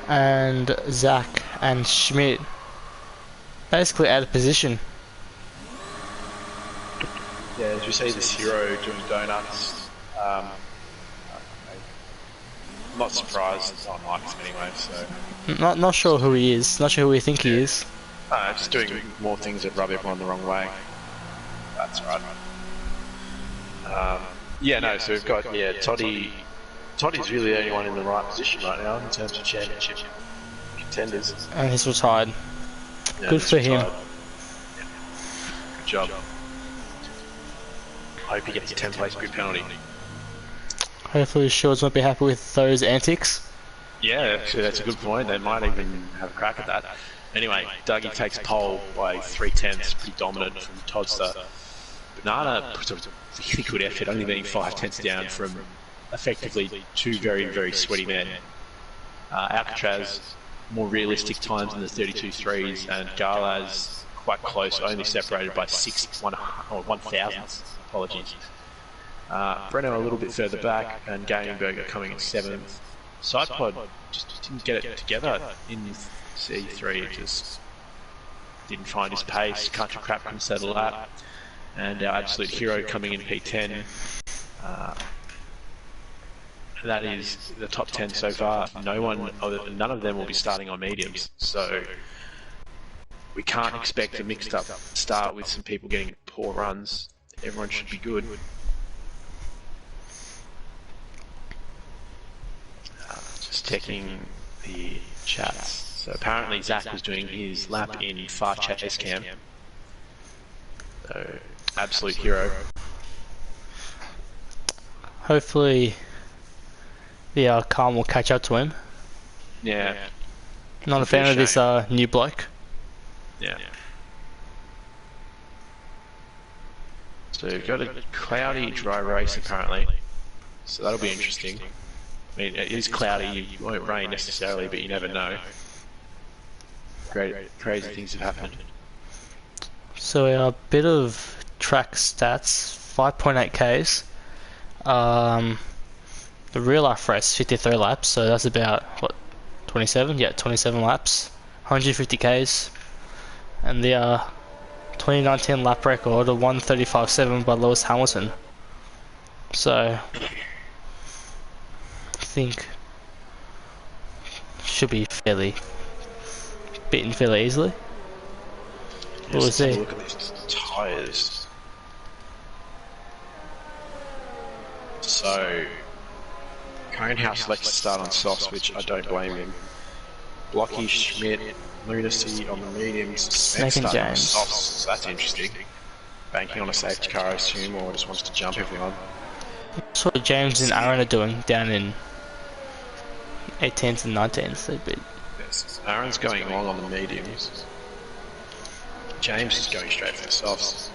and Zach and Schmidt basically out of position. Yeah, as we see this hero doing donuts, I'm not surprised. I don't like him anyway, so. Not sure who he is. Not sure who we think he is. Just doing more things that rub everyone the wrong way. That's right. Yeah, no. So we've got Toddy. Toddy's really the only one in the right position right now in terms of championship contenders. And he's retired. Yeah, Good for him. Yeah. Good job. I hope he gets a 10 place grid penalty. Hopefully Shorts won't be happy with those antics. Yeah, actually that's a good point. They might even have a crack at that. Anyway, Dougie takes pole by 3/10, pretty dominant from Todster. Banana puts a really good effort, only being 5/10 down from effectively two very, very sweaty men. Alcatraz, more realistic times in the 32.3s, and Garlaz quite close, only separated by 1,000ths. Apologies. Breno a little bit further back, and Gaming Burger coming in 7th. Sidepod just didn't get it together in C3, it just didn't find his pace. Country Crap couldn't settle lap, and our absolute hero coming in P10. That is the top 10 so far. None of them will be starting on mediums, so we can't expect a mixed up start with some people getting poor runs. Everyone should be good. Just checking the chats. So apparently Zach was doing his lap in far chase cam. So, absolute hero. Hopefully, the calm will catch up to him. Yeah. Not a fan of this new bloke. Yeah. So we've got a cloudy, dry race apparently. So that'll be interesting. I mean, it is cloudy, it won't rain necessarily, but you never know. Crazy things have happened. So a bit of track stats, 5.8 Ks. The real life race, 53 laps, so that's about, what, 27? Yeah, 27 laps, 150 Ks. And the 2019 lap record of 1:35.7 by Lewis Hamilton. So, I think should be beaten fairly easily. What was he? Look at these tyres. So, Conehouse likes to start on softs, which I don't blame him. Blocky, Schmidt, Lunacy on the mediums, Snake and James. Softs, so that's interesting. Banking on a safety car, I assume, or just wants to jump everyone. That's what James and Aaron are doing down in 18s and 19s. They've been. Yes. Aaron's going long on the mediums. James is going straight for the softs.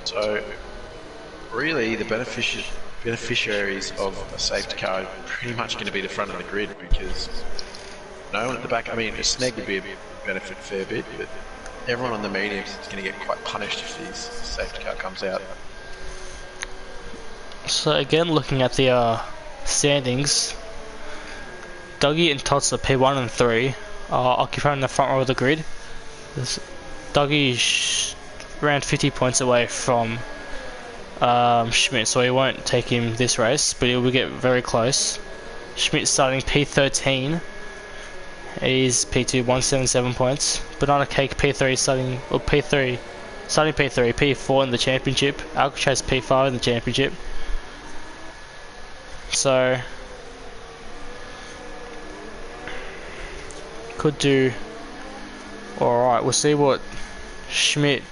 So, really, the beneficiaries of a safety car are pretty much going to be the front of the grid because no one at the back. I mean, a snag would be a benefit a fair bit, but everyone on the mediums is going to get quite punished if this safety car comes out. So again, looking at the standings, Dougie and Tots are P1 and 3, occupying the front row of the grid. Dougie around 50 points away from Schmidt, so he won't take him this race, but he will get very close. Schmidt starting P13. He's P2, 177 points. Banana Cake P3 starting P3, P4 in the championship. Alcatraz P5 in the championship. So could do alright. We'll see what Schmidt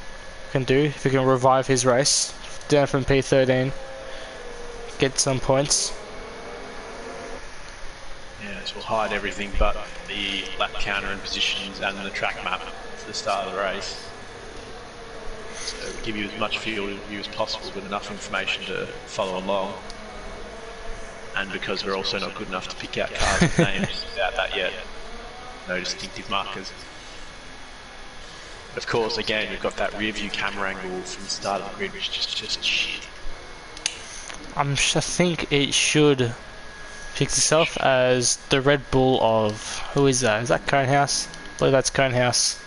can do if he can revive his race down from P13, get some points. Yes, we'll hide everything but the lap counter and positions and the track map for the start of the race. So we'll give you as much field view as possible with enough information to follow along. And because we're also not good enough to pick out cars with names without that yet, no distinctive markers. Of course, again, we've got that rear view camera angle from the start of the grid, which is just shit. I think it should fix itself as the Red Bull of... Who is that? Is that Conehouse? I believe that's Conehouse.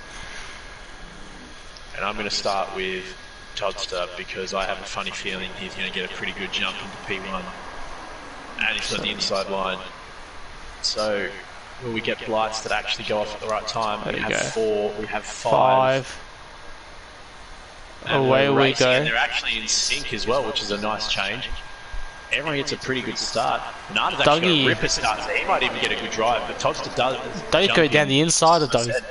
And I'm going to start with Toddster because I have a funny feeling he's going to get a pretty good jump into P1. And he's got the inside line. So, will we get blights that actually go off at the right time? We have 4, we have 5. And away we go. And they're actually in sync as well, which is a nice change. Everyone gets a pretty good start. Banana's actually got a ripper start, so he might even get a good drive, but Toddster does. Don't go down the inside of Dougie.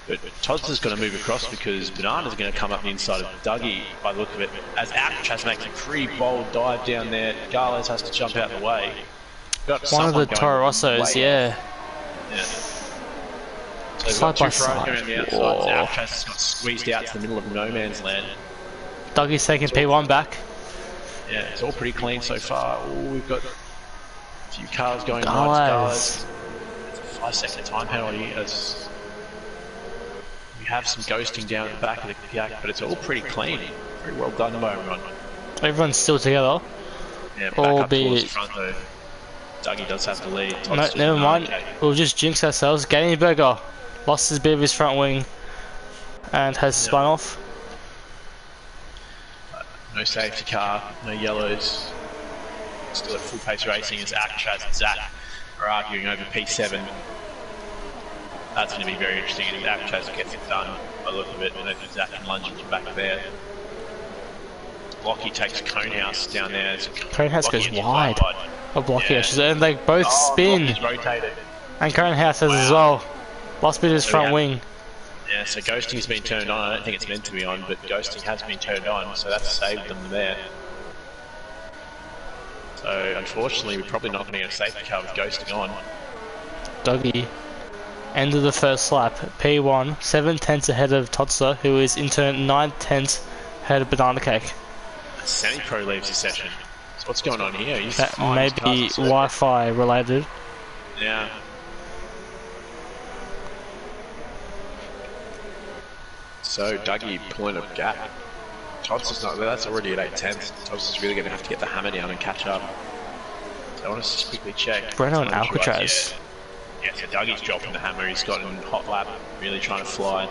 But Toddster's going to move across because Banana's going to come up the inside of Dougie by the look of it. As Alcatraz makes a pretty bold dive down there, Garles has to jump out of the way. One of the Toro Rossos, yeah. So side by side. Alcatraz has got squeezed out to the middle of no man's land. Dougie's taking P1 back. Yeah, it's all pretty clean so far. Ooh, we've got a few cars going Garles. It's a 5-second time penalty as we have some ghosting down at the back of the pack, but it's all pretty clean. Very well done by everyone. Everyone's still together. Yeah, back up towards the front though. Dougie does have to lead. No, never mind. Okay. We'll just jinx ourselves. Gattingberger lost his bit of his front wing and has spun off. No safety car, no yellows. Still at full pace racing as Alcatraz and Zach are arguing over P7. That's going to be very interesting if Alcatraz gets it done by the look of it, and then Zach can lunge from back there. Blocky takes Conehouse down there. Conehouse goes wide. A blocky edge, and they both spin. He's rotated. And Current House has as well. Lost bit of his front wing. Yeah, so ghosting's been turned on. I don't think it's meant to be on, but ghosting has been turned on, so that's saved them there. So unfortunately, we're probably not going to get a safety car with ghosting on. Doggy. End of the first lap. P1, 7 tenths ahead of Totsa, who is in turn 9 tenths ahead of Banana Cake. Semi Pro leaves the session. So what's going on here? That may be Wi-Fi related. Yeah. So Dougie pulling a gap. Totsa's not there, that's already at 8 tenths. Totsa's really going to have to get the hammer down and catch up. So I want to just quickly check. Breno and Alcatraz. Yeah, so Dougie's dropping the hammer, he's got in hot lap, really trying to fly.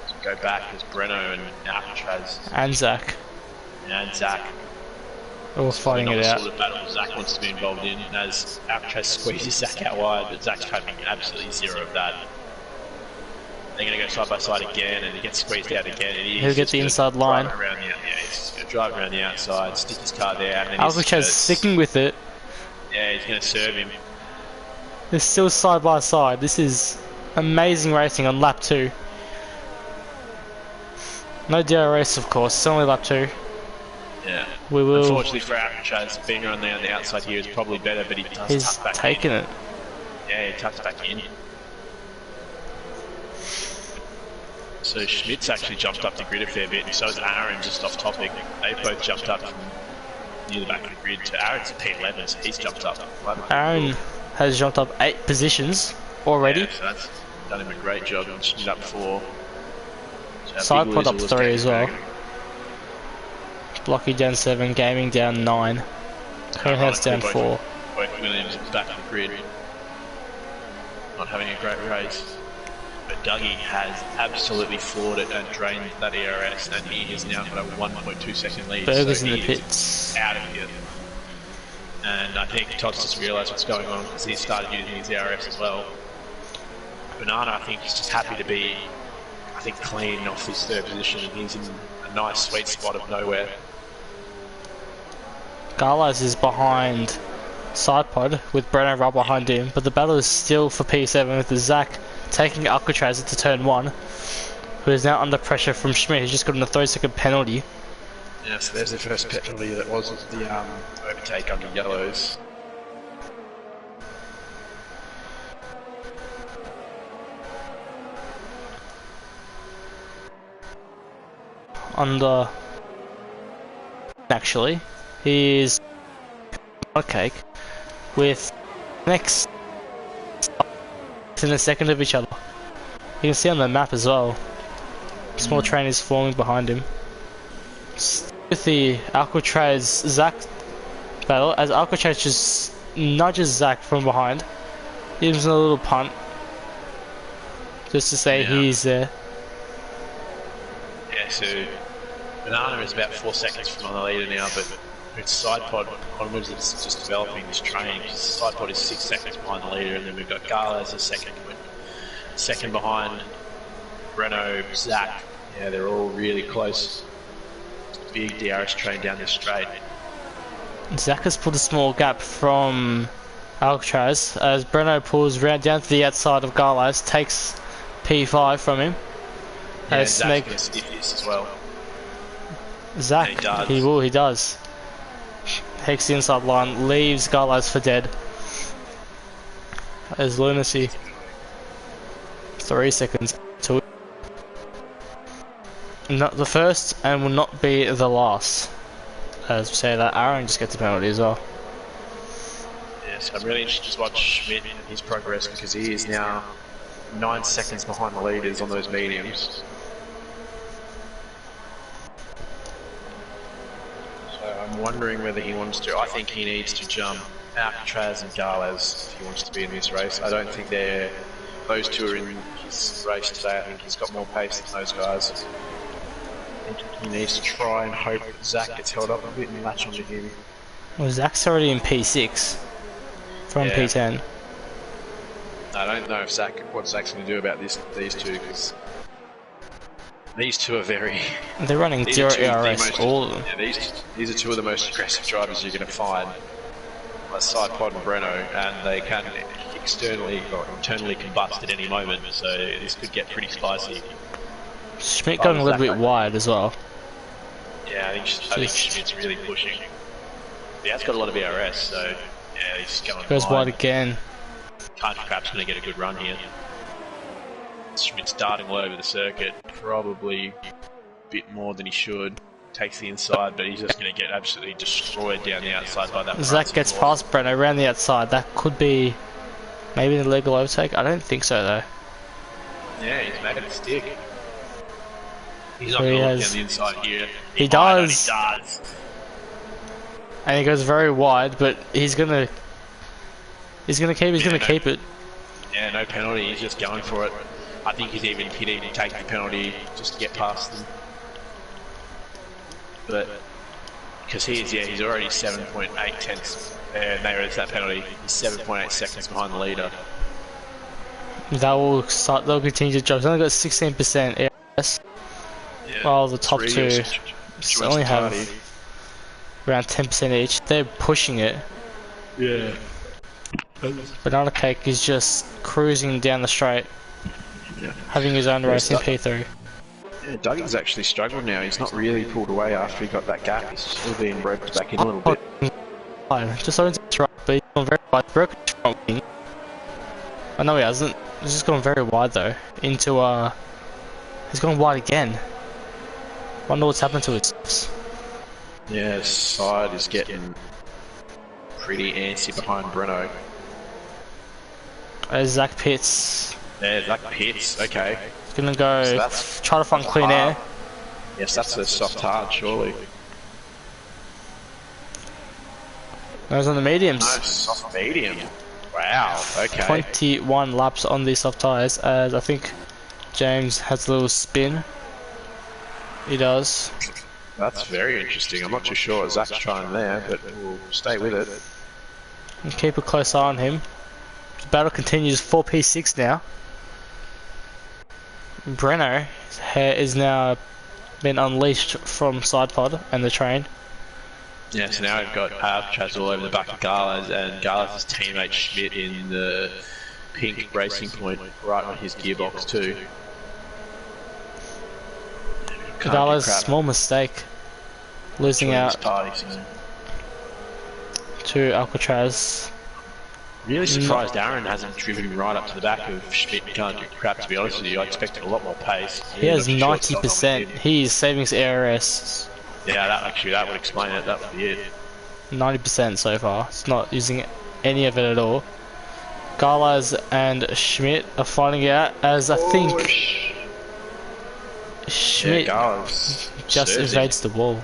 So go back, there's Breno and Alcatraz. And Zach. And Zach. All fighting it out. Sort of battle Zach wants to be involved in, as Alcatraz squeezes Zach out wide, but Zach's having absolutely zero of that. They're going to go side by side again, and he gets squeezed out again. And he'll get the inside line. He's just going to drive around the outside, stick his car there. And then Alcatraz sticking with it. Yeah, he's going to serve him. They're still side by side. This is amazing racing on lap 2. No DRS, of course. It's only lap 2. Yeah. We will. Unfortunately for Alcatraz, being on the outside here is probably better, but he does tuck back taken it. Yeah, he tucks back in. So Schmidt's actually jumped up the grid a fair bit, and so has Aaron, just off topic. They've both jumped up from near the back of the grid to Aaron's P11, so he's jumped up. Aaron has jumped up 8 positions already. Yeah, so that's done him a great job, and Schmidt up 4. Side pod up 3 as well. Blocky down 7, Gaming down 9. Conehouse down 4. Both Williams back of the grid. Not having a great race. But Dougie has absolutely floored it and drained that ERS, and he has now got a 1.2 second lead. Burgers so in the pits. Out of here. And I think Todd's just realised what's going on because he started using his ERS as well. Banana, I think, is just happy to be, clean off his 3rd position, and he's in a nice sweet spot of nowhere. Garlas is behind Sidepod with Breno right behind him, but the battle is still for P7 with Zach taking Alcatraz into turn 1, who is now under pressure from Schmidt. He's just got a 30-second penalty. Yeah, so there's the first penalty that was the overtake under yellows. Under actually, he's cake with next in a second of each other. You can see on the map as well. Small train is forming behind him. With the Alcatraz Zach battle, as Alcatraz just nudges Zach from behind, gives him a little punt just to say he's there. Yeah, so Banana is about 4 seconds from on the leader now, but it's side pod onwards that's just developing this train. Side pod is 6 seconds behind the leader, and then we've got Gala as a second behind Breno, Zach. Yeah, they're all really close. Big DRS train down this straight. Zach has pulled a small gap from Alcatraz as Breno pulls round down to the outside of Garlas, takes P5 from him. Yeah, Zach's going to stiff this as well. Zach, he does. Takes the inside line, leaves Garlas for dead. As Lunacy. 3 seconds to it. Not the first and will not be the last. As we say that, Aaron just gets a penalty as well. Yes, I'm really interested to watch Schmidt and his progress because he is now 9 seconds behind the leaders on those mediums. So I'm wondering whether he wants to. I think he needs to jump Alcatraz and Garlas if he wants to be in this race. I don't think those two are in his race today. I think he's got more pace than those guys. I think he needs to try and hope that Zach gets held up a bit and latch onto him. Well, Zach's already in P6 from P10. I don't know if what Zach's going to do about these two, because these two are very... They're running 0 ERS, all of them. Yeah, these are two of the most aggressive drivers you're going to find. a side pod and Breno, and they can externally or internally combust at any moment, so this could get pretty spicy. Schmidt going a little bit wide as well. Yeah, I think Schmidt's really pushing. He has got a lot of DRS, so yeah, he's going Goes wide again. Country Crap's going to get a good run here. Schmidt's darting all over the circuit, probably a bit more than he should. Takes the inside, but he's just going to get absolutely destroyed down the outside by that. Zach gets past Breno around the outside. That could be maybe an illegal overtake. I don't think so though. Yeah, he's making it stick. He's not going to look down the inside here. He does. And he goes very wide, but he's gonna keep it. Yeah, no penalty. He's just going for it. I think he'd even take the penalty just to get past them. But because he's already 7.8 tenths. There is that penalty. He's 7.8 seconds behind the leader. That will start. They'll continue to drop. He's only got 16% ARS, while the top two only have around 10% each. They're pushing it. Yeah. Banana Cake is just cruising down the straight, having his own race in P3. Yeah, Dougie's actually struggling now. He's not really pulled away after he got that gap. He's still being roped back in a little bit. Just so it's right, but he's gone very wide. Broken front wing. Oh no, he hasn't. He's just gone very wide though. Into he's gone wide again. Wonder what's happened to his. Yeah, his side is getting pretty antsy behind Breno. Zach Pitts. Yeah, Zach Pitts. Okay. He's gonna go try to find clean air. Yes, that's a soft hard, surely. Those on the mediums. No, soft medium. Wow, okay. 21 laps on the soft tyres, as I think James has a little spin. He does. That's very interesting. I'm not too sure what Zach's trying there, but we'll stay with it. And keep a close eye on him. The battle continues. 4P6 now. Breno is now been unleashed from side pod and the train. Yeah, so now we've got Alcatraz all over the back of Garlas, and Garlas' teammate Schmidt in the pink racing point right on his gearbox too. Garlas' small mistake, losing out to Alcatraz. Really surprised Aaron hasn't driven right up to the back of Schmidt and Country Crap, to be honest with you. I expected a lot more pace. He has 90%. He is saving his ARS. Yeah, that would explain it. That would be it. 90% so far. It's not using any of it at all. Garlas and Schmidt are finding out, as I think Schmidt just evades the wall.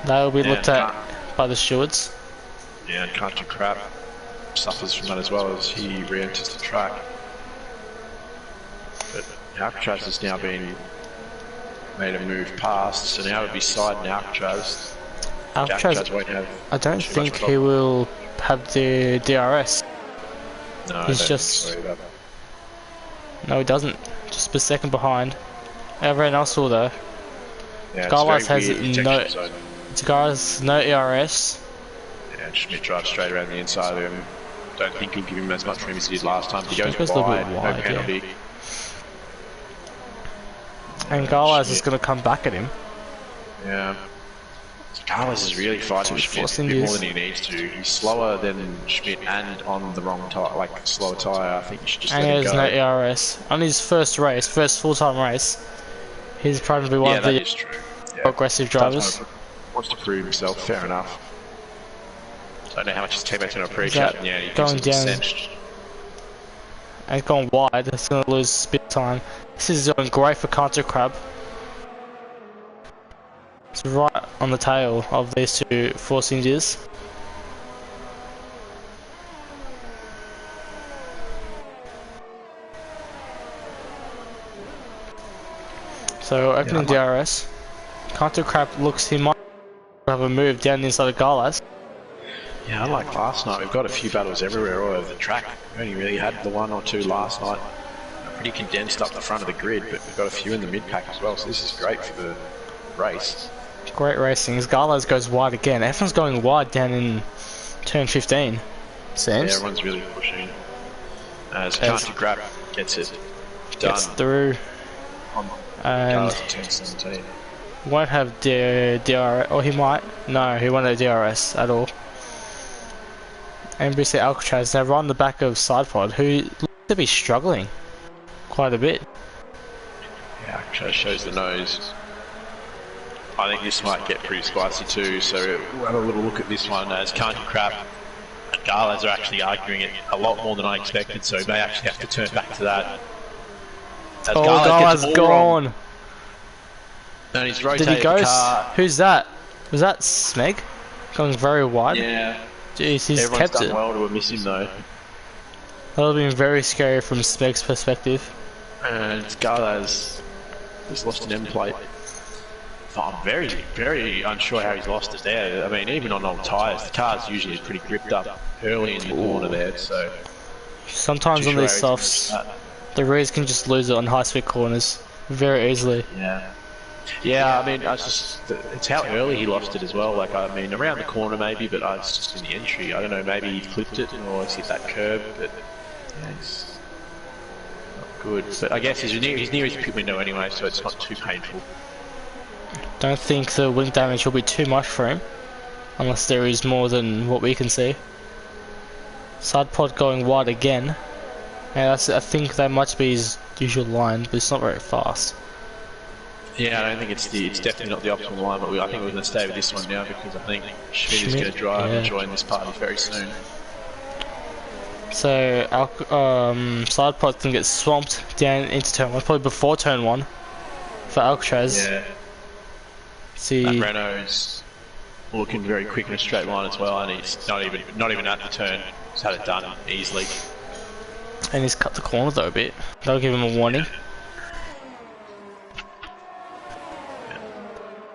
That will be looked at by the stewards. Yeah, and Country Crap suffers from that as well as he re-enters the track. But Alcatraz has now been made a move past, so now it'll be side and Alcatraz. Alcatraz won't have. I don't think he will have the DRS. No, he's just. No, he doesn't. Just a second behind. Everyone else will though. Yeah, Garlas has no ERS. Yeah, Schmidt drives straight around the inside of him. Don't think he'll give him as much room as he did last time. He goes wide, no penalty. Yeah. And Garlas is going to come back at him. Yeah. Garlas is really fighting Schmidt a bit more than he needs to. He's slower than Schmidt and on the wrong tyre, like slower tyre. I think you should just let him go. And he has no ERS. On his first full-time race, he's probably to be one of the aggressive drivers. Wants to prove himself, fair enough. I don't know how much his teammates going to appreciate. Yeah, he going down. And going wide, it's going to lose speed time. This is doing great for Country Crab. It's right on the tail of these two Force Indias. So opening DRS. Country Crab looks, he might have a move down the inside of Garlas. Yeah, unlike last night, we've got a few battles everywhere all over the track. We only really had the one or two last night. Pretty condensed up the front of the grid, but we've got a few in the mid-pack as well, so this is great for the race. Great racing. As Garlas goes wide again. Everyone's going wide down in turn 15. Yeah, Seems. everyone's really pushing. As Country Grab gets it done. Gets through. On And cars in turn 17. won't have DRS, or he might. No, he won't have DRS at all. NBC Alcatraz now on the back of Sidepod, who looks to be struggling quite a bit. Yeah, Alcatraz shows the nose. I think this might get pretty spicy too, so we'll have a little look at this one as Country Crap and Garlas are actually arguing it a lot more than I expected, so we may actually have to turn back to that. As Oh, Garlas Garlas gone! And he's Did rotated he go? the car. Who's that? Was that Smeg? Going very wide? Yeah. Jeez, he's Everyone's kept done it. well to miss him though. That would have been very scary from Smeg's perspective. And Garlas has lost an end plate. I'm very, very unsure how he's lost it there. I mean, even on old tyres, the car's usually pretty gripped up early in the corner there, so... Sometimes on these softs, the rears can just lose it on high-speed corners very easily. Yeah. Yeah, I mean, it's how early he lost it as well. Like, I mean, around the corner maybe, but it's just in the entry. I don't know, maybe he flipped it or he's hit that curb, but yeah, it's not good. But I guess he's near his pit window anyway, so it's not too painful. Don't think the wing damage will be too much for him, unless there is more than what we can see. Side pod going wide again. Yeah, I think that might be his usual line, but it's not very fast. Yeah, I don't think it's definitely not the optimal line, but I think we're going to stay with this one now because I think Schmidt is going to drive and join this party very soon. So side pod can get swamped down into turn 1, probably before turn 1 for Alcatraz. Yeah. See, and Renault's looking very quick in a straight line as well, and he's not even at the turn. He's had it done easily. And he's cut the corner though a bit. That'll give him a warning.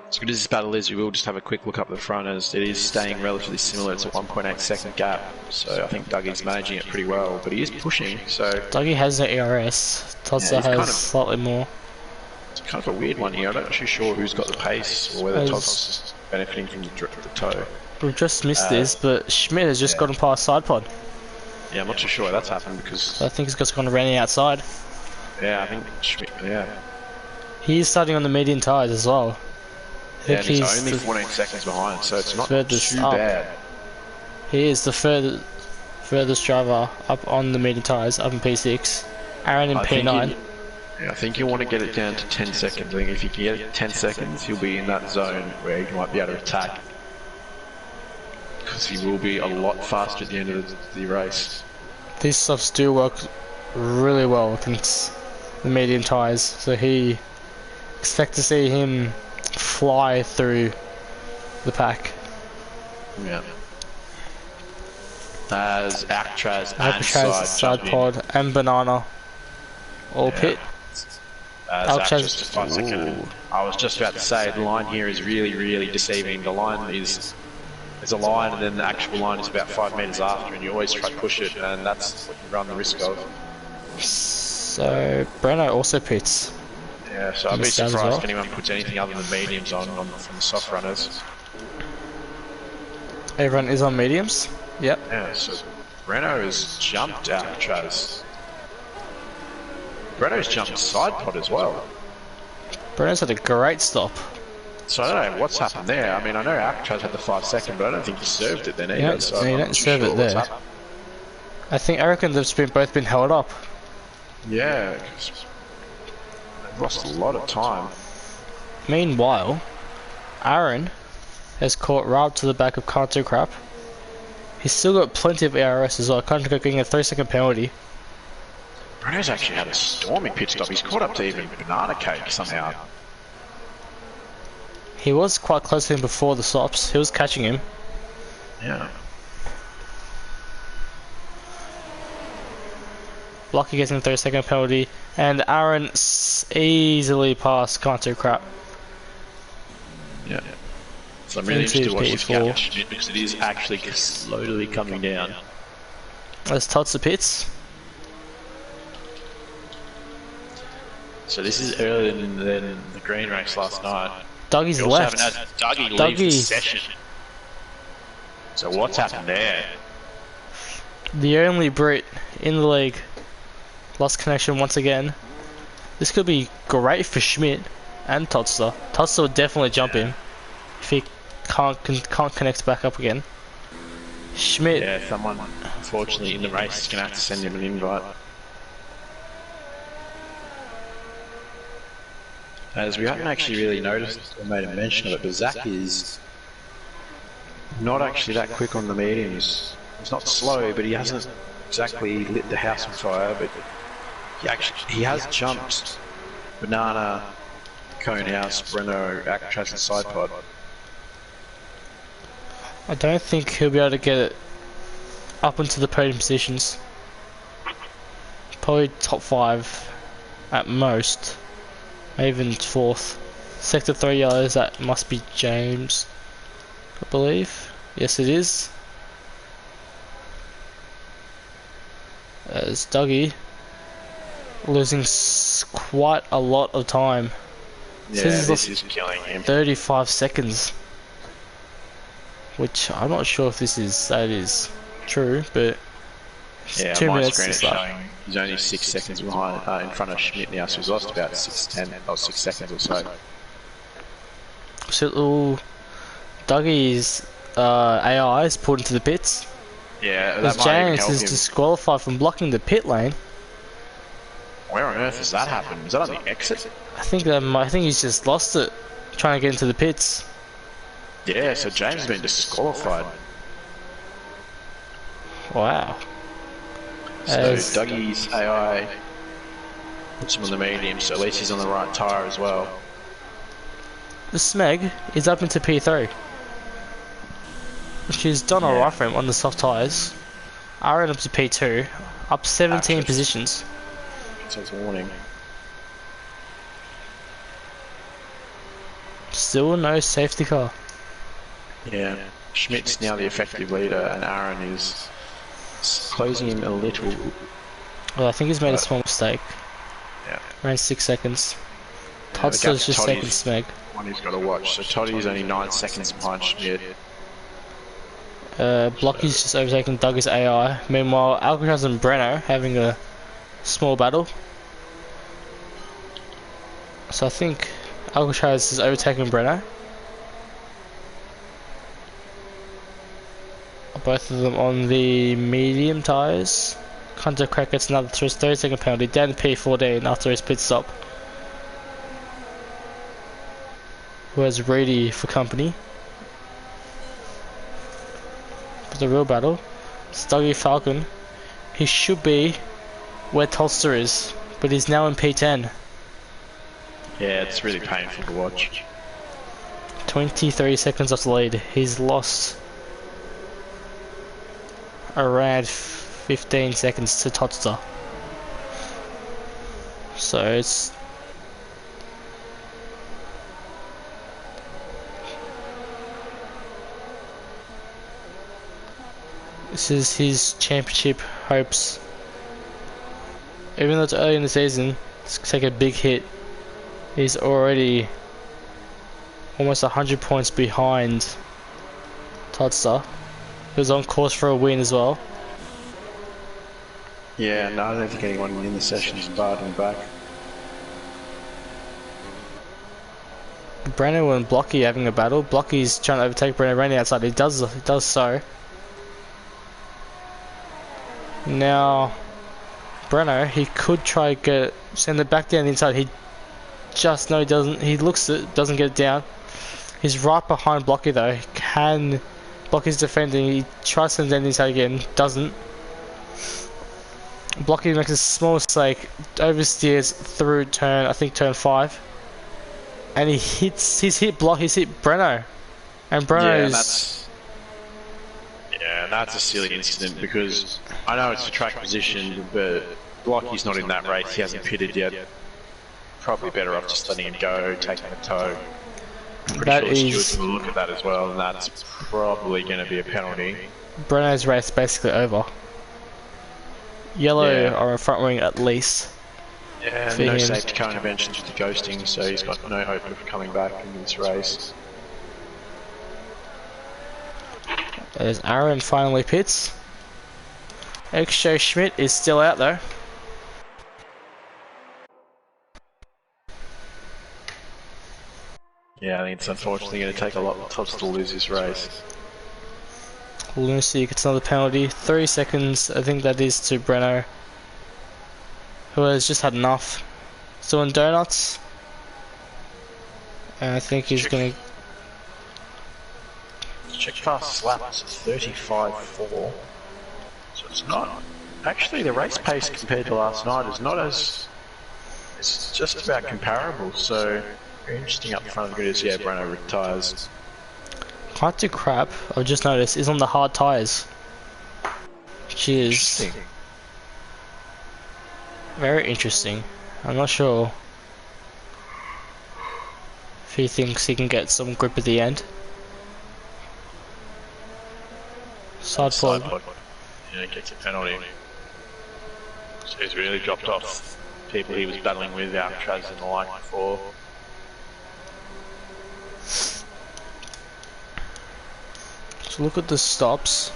As good as this battle is, we will just have a quick look up the front as it is staying relatively similar. It's a 1.8 second gap, so I think Dougie's managing it pretty well, but he is pushing, so... Dougie has the ERS, Todster has slightly more. It's kind of a weird one here. I'm not too sure who's got the pace or whether Todd's just benefiting from the toe. We've just missed this, but Schmidt has just gotten past side pod. Yeah, I'm not too sure why that's happened because... I think he's just gone running outside. Yeah, I think Schmidt, yeah. He's starting on the medium tyres as well. Yeah, and he's only 14 seconds behind, so it's not too bad. He is the furthest driver up on the medium tyres, up in P6. Aaron in P9. I think you want to get it down to 10 seconds. I think if you can get it to 10 seconds, he'll be in that zone where he might be able to attack. Because he will be a lot faster at the end of the race. These softs do work really well against the medium tyres, so expect to see him fly through the pack. Yeah. As Alcatraz and side pod and Banana all pit. Alcatraz just 5 seconds. I was just about to say the line here is really, really deceiving. The line is there's a line and then the actual line is about 5 meters after, and you always try to push it, and that's what you run the risk of. So Breno also pits. Yeah, so I'd be surprised if anyone puts anything other than mediums on from the soft runners. Everyone is on mediums? Yep. Yeah, so Breno has jumped Alcatraz. Breno's jumped side pod as well. Breno's had a great stop. So I don't know what's happened there. I mean, I know Alcatraz had the 5 second, but I don't think he served it then either. You don't serve it there. I reckon they've both been held up. Yeah, because they've lost a lot of time. Meanwhile, Aaron has caught Rob to the back of Can't Crap. He's still got plenty of ARS as well. Can't getting a 3-second penalty. Breno's actually had a storming pit stop. He's caught up to even Banana Cake somehow. He was quite close to him before the stops. He was catching him. Yeah. Lucky getting the 3-second penalty, and Aaron easily passed Can't Crap. Yeah. So I'm really interested to watch this catch because it is actually slowly coming down. As Tots the pits. So this is earlier than the green race last night. Dougie's left. Dougie leaves the session. So what's happened there? The only Brit in the league lost connection once again. This could be great for Schmidt and Totster. Totster would definitely jump him if he can't connect back up again. Schmidt. Yeah, someone unfortunately in the race is going to have to send him an invite. As we haven't actually really noticed or made a mention of it, but Zach is not actually that quick on the mediums. He's not slow, but he hasn't exactly lit the house on fire, but he has jumped Banana, Conehouse, Breno, Alcatraz and Side Pod. I don't think he'll be able to get it up into the podium positions. Probably top 5 at most, maybe even 4th. Sector 3 yellows, that must be James, I believe. Yes, it is. As Dougie losing quite a lot of time. Yeah, this is killing him. 35 seconds. Which I'm not sure if that is true, but yeah, 2 my minutes screen to is start. showing he's only 6 seconds behind in front of Schmidt now, so he's lost about 6 seconds or so. So Dougie's AI is pulled into the pits. Yeah, Because that might even James help is him. disqualified from blocking the pit lane. Where on earth has that happened? Is that on the exit? I think he's just lost it, trying to get into the pits. Yeah, so James has been disqualified. Wow. So Dougie's AI puts him on the medium, so at least he's on the right tyre as well. The Smeg is up into P3, which is done alright for him on the soft tyres. Aaron up to P2, up 17 positions. So it's a warning. Still no safety car. Yeah, Schmidt's now the effective leader, and Aaron is closing him a little. Well, I think he's made a small mistake. Yeah. Around 6 seconds. Yeah, Todster's just second Smeg. One he's got to watch. So Toddy's only 9 seconds behind Schmidt. Blocky's just overtaking Doug's AI. Meanwhile, Alcatraz and Breno having a small battle. So I think Alcatraz is overtaking Breno. Both of them on the medium tyres. Hunter Crack gets another 30-second penalty down to P14 after his pit stop. Who has Reedy for company. But the real battle, it's Dougie Falcon. He should be where Tolster is, but he's now in P10. Yeah, it's really painful to watch. 23 seconds off the lead. He's lost around 15 seconds to Totster. So it's this is his championship hopes. Even though it's early in the season, it's take a big hit. He's already almost 100 points behind Totster, who's on course for a win as well. Yeah, no, I don't think anyone in the session is barred him back. Breno and Blocky having a battle. Blocky's trying to overtake Breno running outside. He does so. Now Breno, he could try to send it back down the inside. He doesn't. He looks at it, doesn't get it down. He's right behind Blocky though. He can Blocky's defending. He tries to send it down the inside again. Doesn't. Blocky makes a small mistake. Oversteers through turn. I think turn 5. And he's hit Breno. And Breno's... that's a silly incident because I know it's a track position, but Blocky's not in that race. He hasn't pitted yet. Probably better off just letting him go, taking a tow. Pretty sure the stewards will look at that as well, and that's probably going to be a penalty. Breno's race basically over. Yellow are a front wing at least. Yeah, no safety car interventions with the ghosting, so he's got no hope of coming back in this race. As Aaron finally pits. XJ Schmidt is still out there. Yeah, I think it's unfortunately going to take a lot of tops to lose this race. Lunacy gets another penalty. 3 seconds, I think that is to Breno, who has just had enough. Still in donuts. And I think he's going to... Check fast laps 35.4. So it's not... Actually, the race pace compared to last night is not as... It's just about comparable, so... Interesting up front of the grid is, yeah, Breno retires. Can't do crap, I've just noticed, is on the hard tyres. Which is... very interesting. I'm not sure if he thinks he can get some grip at the end. Side pod. Yeah, gets a penalty. So he's really dropped off people he was battling with, Alcatraz and the like before. So look at the stops.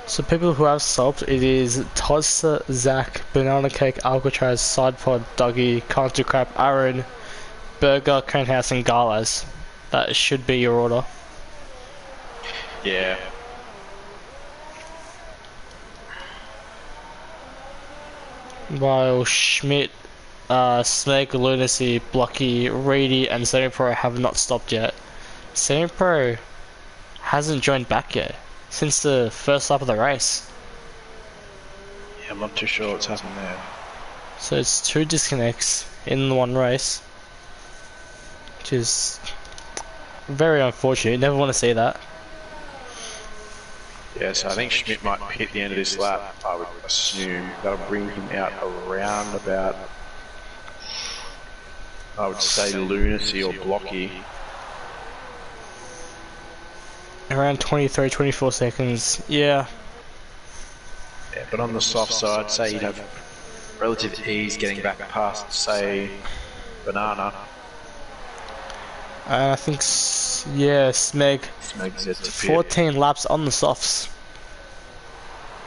So people who have stopped, it is Tossa, Zach, Banana Cake, Alcatraz, Sidepod, Dougie, Can't Do Crap, Aaron, Burger, Conehouse and Galas. That should be your order. Yeah. While Schmidt, Snake, Lunacy, Blocky, Reedy and Semi-Pro have not stopped yet. Semi-Pro hasn't joined back yet since the first lap of the race. Yeah, I'm not too sure what's happened there. So it's 2 disconnects in one race, which is very unfortunate. You never want to see that. Yeah, so I think Schmidt might hit the end of this lap, I would assume. That'll bring him out around about, I would say, Lunacy or Blocky. Around 23, 24 seconds, yeah. Yeah, but on the soft side, say you'd have relative ease getting back past, say, Banana. And I think, yeah, Smeg's yet to 14 laps on the softs.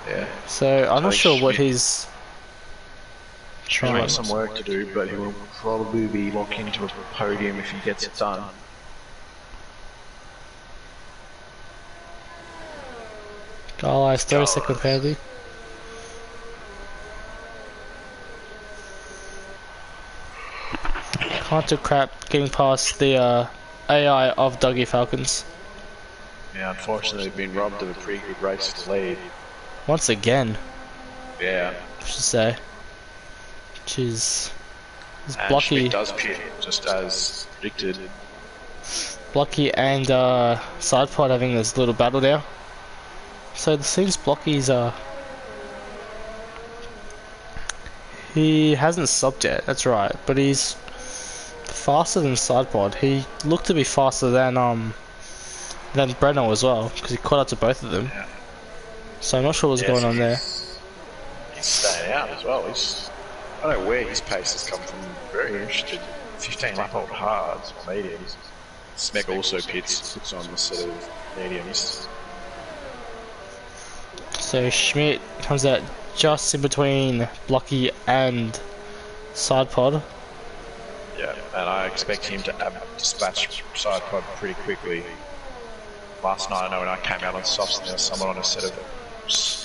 Yeah. So I'm not sure what he's He's got some work to do, but he will probably be locked into a podium if he gets it done. Garlize 30-second penalty. Can't do crap getting past the AI of Dougie Falcons. Yeah, unfortunately they've been robbed of a pretty good race to lead. Once again, Yeah. I should say. Which is And Blocky. Schmidt does pit, just as predicted. Blocky and Sidepod having this little battle now. So it seems Blocky's he hasn't stopped yet, that's right, but he's faster than Sidepod. He looked to be faster than Breno as well, because he caught up to both of them. Yeah. So I'm not sure what's going on there. He's staying out as well. I don't know where his pace has come from. Very interested. 15 lap old hards or mediums. Smeg also puts on the sort of mediums. So Schmidt comes out just in between Blocky and Sidepod. Yeah, and I expect him to dispatch Sidepod pretty quickly. Last night, I know when I came out on softs and there was someone on a set of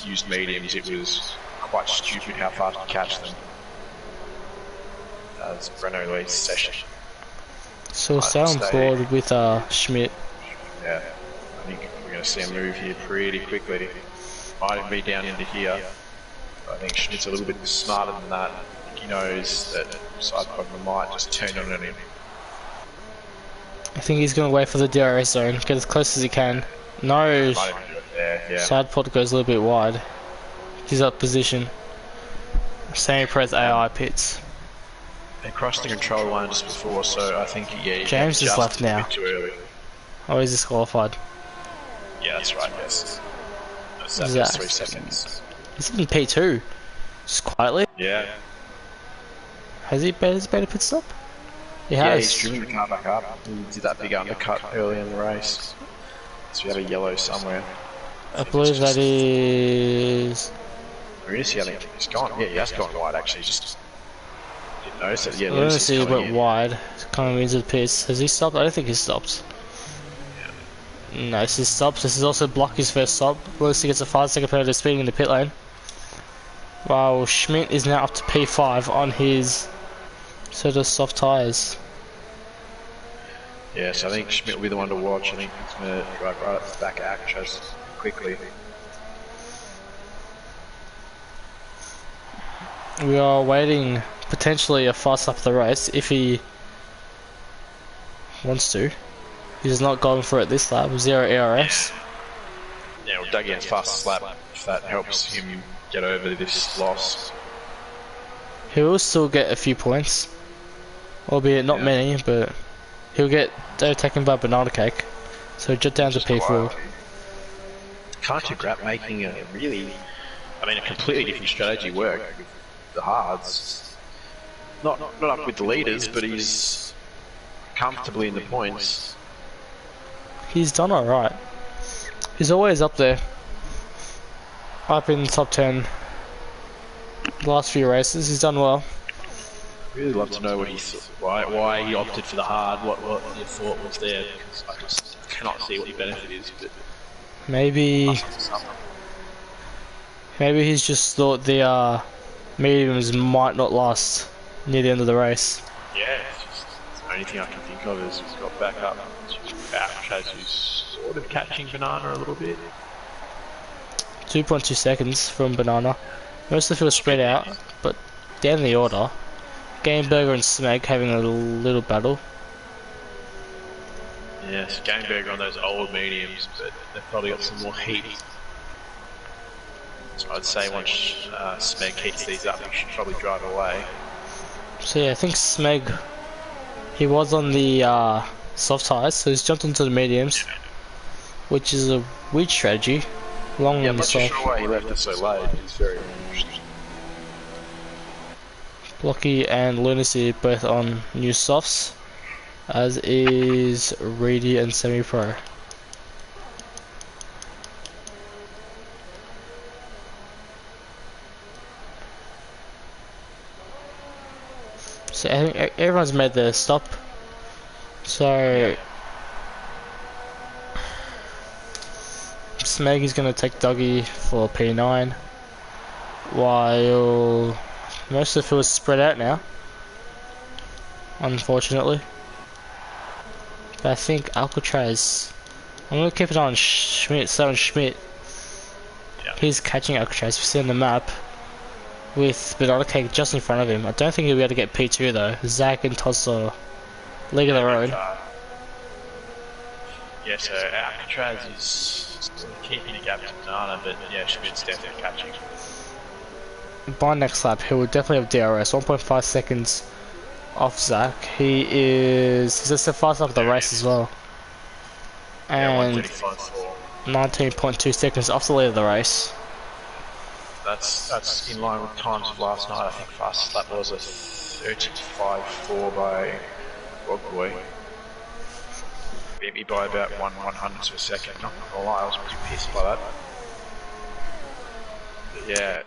used mediums, it was quite stupid how fast he catch them. As Breno leads session. So we'll stay on board with Schmidt. Yeah, I think we're going to see him move here pretty quickly. Might even be down into here. I think Schmidt's a little bit smarter than that. I think he knows that Sidepod might just turn on him. I think he's going to wait for the DRS zone, get as close as he can. No, Might even do it there, yeah. Sidepod goes a little bit wide. He's up position. Semi-Pro's AI pits. They crossed the control line just before, so I think James is left now. A bit too early. Oh, he's disqualified. Yeah, that's right, yes. Is That's that? 3 seconds. He's in P2. Just quietly. Yeah. Has he made a pit stop? He Yeah, has. he's driven the car back up. He did that big undercut early in the race. So we had a yellow somewhere. I believe that is. Lunacy, I think he's gone. Yeah, he has gone wide actually. Just didn't notice it. Yeah, Lunacy Lunacy's coming went in. wide, kind of into the piss. Has he stopped? I don't think he stopped. No, this is stopped. This is also block his first stop. Lunacy gets a 5-second penalty speeding in the pit lane. While Schmidt is now up to P5 on his set of soft tyres. Yeah, so I think Schmidt will be the one to watch. I think he's going to drive right up the back of Alcatraz quickly. We are waiting potentially a fast up the race if he wants to. He's not going for it this lap. 0 ERS. Yeah, well, Doug Ann's fastest lap, if that helps him get over this loss. He will still get a few points, albeit not many, but he'll get overtaken by Banana Cake, so jet down to P4. Can't you grab making a really, I mean, a completely different strategy work with the hards? Not up with the leaders, but he's comfortably in the points. He's done alright. He's always up there. Up in the top 10. The last few races, he's done well. Really love to know what why he opted for the hard, what your thought was there, because I just cannot see what the benefit is. But maybe he's just thought the mediums might not last near the end of the race. Yeah, it's the only thing I can think of is he's got back up to Alcatraz, who's sort of catching Banana a little bit. 2.2 seconds from Banana. Most of the field spread out, but down the order, Gameberger and Smeg having a little battle. Yes, Gameberger on those old mediums, but they've probably got some more heat. So I'd say once Smeg heats these up, he should probably drive away. So yeah, I think Smeg, he was on the soft tyres, so he's jumped into the mediums, which is a weird strategy. Long I'm not sure why he left it so late. It's very interesting. Blocky and Lunacy both on new softs, as is Reedy and Semi-Pro. So I think everyone's made their stop. So Smeg is going to take Dougie for P9, while most of the field is spread out now, unfortunately. But I think Alcatraz, I'm going to keep it on Schmidt, Simon Schmidt. Yeah. He's catching Alcatraz, we see on the map, with Banana Cake just in front of him. I don't think he'll be able to get P2 though. Zach and Toss are league of their own. Yeah, so Alcatraz is keeping a gap to Banana, but yeah, Schmidt's definitely catching. By next lap, he will definitely have DRS, 1.5 seconds off Zach. He's just the fast off the race as well. And 19.2 seconds off the lead of the race. That's in line with times of last night. I think fastest lap was a 35.4 by Rogboy. Beat me by about 1/100th of a second. Not gonna lie, I was pretty pissed by that. But yeah,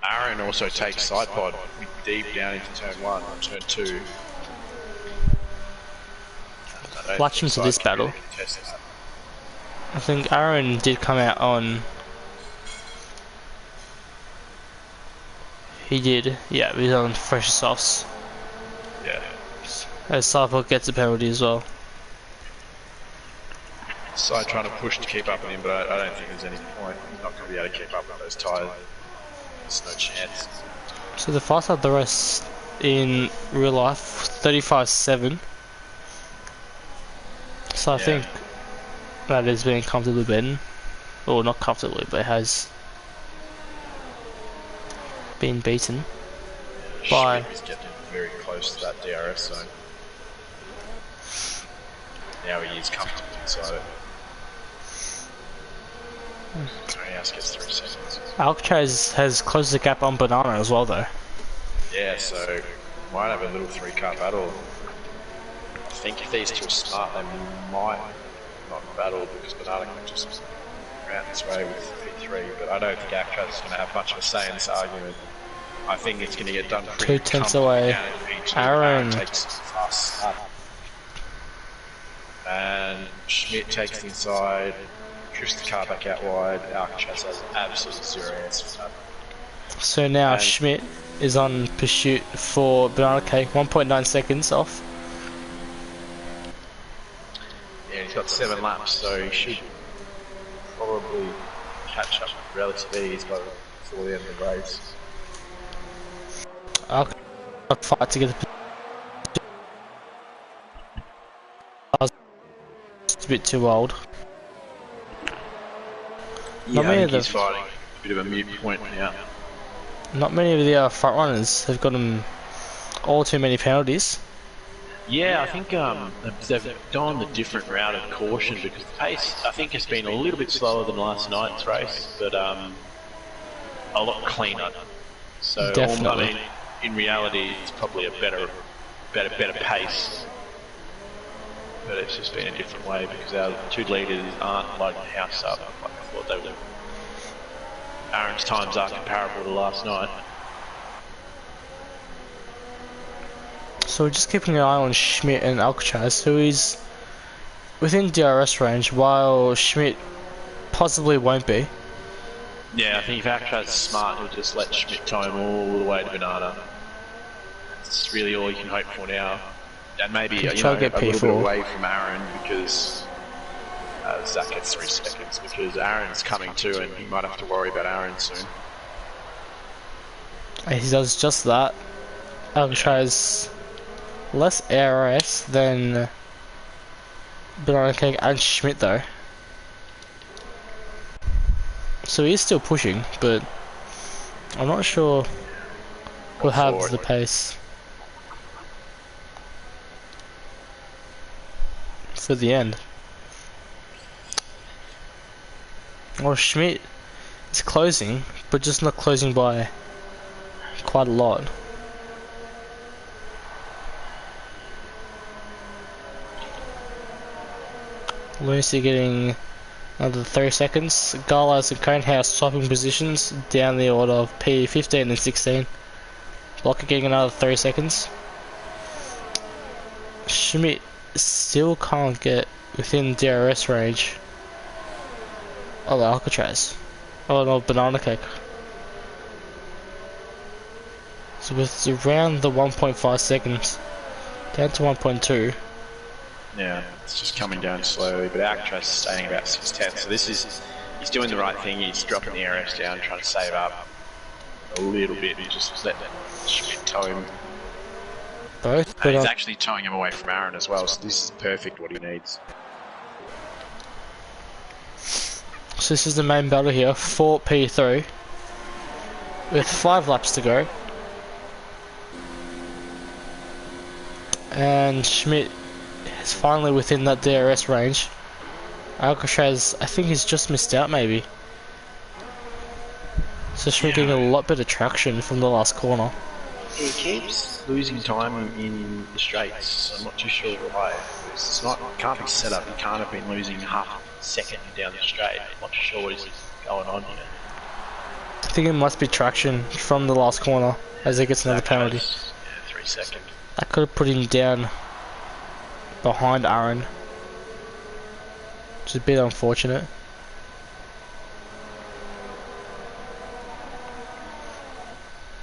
Aaron also takes side pod deep down into turn 1 or turn 2. Watching to this battle, I think Aaron did come out on. He did, yeah, he's on fresh softs. Yeah. As Sidepod gets a penalty as well. Side trying to push to keep up with him, but I don't think there's any point. He's not going to be able to keep up with those tyres. There's no chance. So the fast lap the rest in real life, 35.7. So I think that is being comfortably beaten. Or not comfortably, but has been beaten by. He's getting very close to that DRS zone. Now he is comfortable inside it. So he else gets 3 seconds. Alcatraz has closed the gap on Banana as well though. Yeah, so might have a little 3-car battle. I think if these two are smart, they might not battle because Banana can just around this way with P3, but I don't think Alcatraz is going to have much of a say in this argument. I think it's going to get done pretty 2/10 away. down in P2. Aaron takes a fast start. And Schmidt takes the inside, drifts the car back out wide. Alcatraz has absolutely zero answer for that. So now Schmidt is on pursuit for Banana Cake, 1.9 seconds off. Yeah, he's got 7 laps, so he should probably catch up with relative ease before the end of the race. I'll fight to get the. It's a bit too old. Yeah, I think he's fighting a bit of a mute point now. Not many of the front runners have gotten all too many penalties. Yeah, I think they've gone the different route of caution because the pace, I think, has been a little bit slower than last night's race, but a lot cleaner. So, Definitely. I mean, in reality, it's probably a better pace. But it's just been a different way because our 2 leaders aren't loading the house up like I thought they would. Aaron's times are comparable to last night. So we're just keeping an eye on Schmidt and Alcatraz, who is within DRS range, while Schmidt possibly won't be. Yeah, I think if Alcatraz is smart, he'll just let Schmidt tow him all the way to Banana. That's really all you can hope for now. And maybe a little bit away from Aaron because Zach gets 3 seconds because Aaron's coming too and he might have to worry about Aaron soon. He does just that. Alcatraz less ARS than Banana Cake and Schmidt though. So he is still pushing, but I'm not sure we'll have the pace for the end. Well, Schmidt is closing, but just not closing by quite a lot. Lucy getting another 3 seconds. Garlas and Conehouse swapping positions down the order of P15 and 16. Blocker getting another 3 seconds. Schmidt still can't get within DRS range of Alcatraz. Oh no, Banana Cake. So with around the 1.5 seconds, down to 1.2. Yeah, it's just coming down slowly, but Alcatraz is staying about 6/10. So this is, he's doing the right thing. He's dropping the ARS down, trying to save up a little bit and just let Schmidt tow him. Both, but he's actually towing him away from Aaron as well, so this is perfect what he needs. So this is the main battle here, 4 P3 with 5 laps to go. And Schmidt is finally within that DRS range. Alcatraz, I think he's just missed out maybe. So Schmidt getting a lot better traction from the last corner. He keeps losing time in the straights. I'm not too sure why. It's not, can't be set up. He can't have been losing half a second down the straight. I'm not sure what is going on here. I think it must be traction from the last corner as he gets another penalty. Yeah, 3 seconds. That could have put him down behind Aaron, which is a bit unfortunate.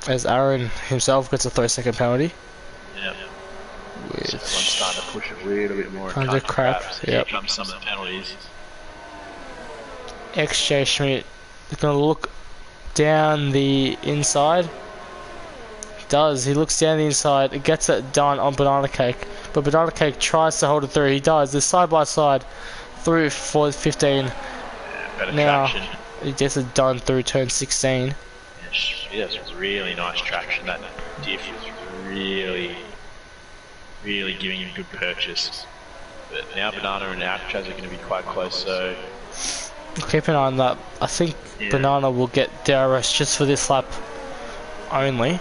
As Aaron himself gets a 3-second penalty. Yep. So everyone's starting to push a little bit more. Kind of crap. Here comes some of the penalties. XJ Schmidt is going to look down the inside. He looks down the inside, gets it done on Banana Cake, but Banana Cake tries to hold it through. He does. They're side by side through for 15. Better now traction. He gets it done through turn 16. Yeah, that was really nice traction. That diff was really giving him good purchase. But now Banana and Alcatraz are going to be quite close, so keep an eye on that. I think Banana will get DRS just for this lap only.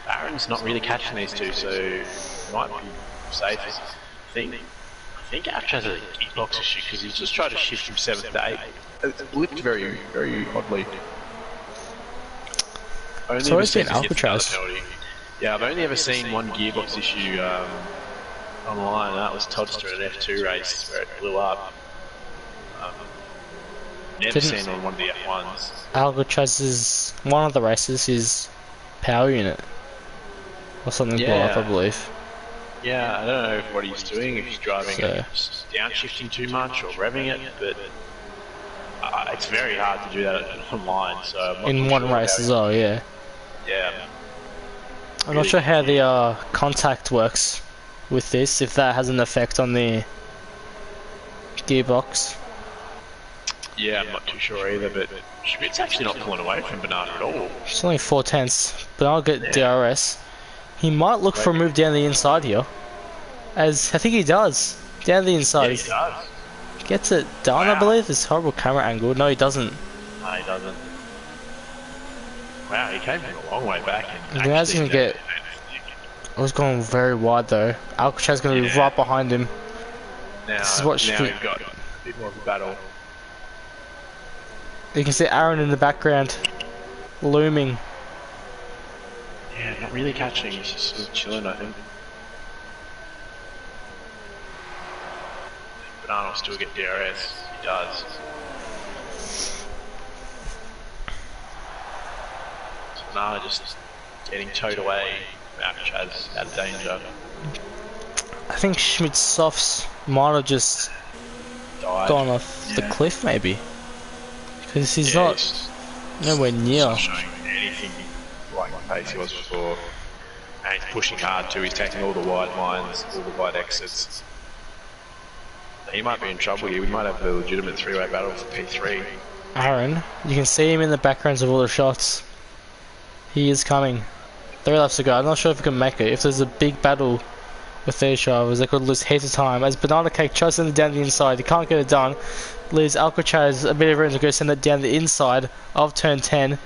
Aaron's not really catching these two, so it might be safe. I think think Ash has a gearbox issue because he's just tried to shift from 7th to 8th. It blipped very, very oddly. It's always been Alcatraz. Yeah, I've only ever seen one gearbox issue online, and that was Toddster at an F2 race where it blew up. Never seen on one of the F1s. Alcatraz's one of the races, his power unit or something blew up, I believe. Yeah, I don't know what he's doing, if he's driving it downshifting too much or revving it, but it's very hard to do that online. So in one race as well, yeah. Yeah. I'm not sure how the contact works with this, if that has an effect on the gearbox. Yeah, I'm not too sure either, but Schmidt's actually not pulling away from Banana at all. It's only 4/10, but I'll get DRS. He might look for a move down the inside here, as I think he does. Down the inside. Yeah, he does. Gets it done, I believe. It's horrible camera angle. No, he doesn't. No, he doesn't. Wow, he came from a long way back. Now he's going to get... I was going very wide though. Alcatraz is going to be right behind him. Now, this is what now we've got a bit more of a battle. You can see Aaron in the background, looming. Yeah, not really catching, he's just sort of chilling, I think. Banana will still get DRS, he does. So Banana just getting towed away, Alcatraz out of danger. I think Schmidt's softs might have just gone off the cliff, maybe. Because he's not nowhere near. Not showing anything like the pace he was before. And he's pushing hard too, he's taking all the wide lines, all the wide exits. He might be in trouble here, we might have a legitimate three-way battle for P3. Aaron, you can see him in the backgrounds of all the shots. He is coming. 3 laps to go, I'm not sure if he can make it. If there's a big battle with these drivers, they could lose heaps of time. As Banana Cake tries to send it down the inside, he can't get it done. Leaves Alcatraz a bit of room to go send it down the inside of turn 10.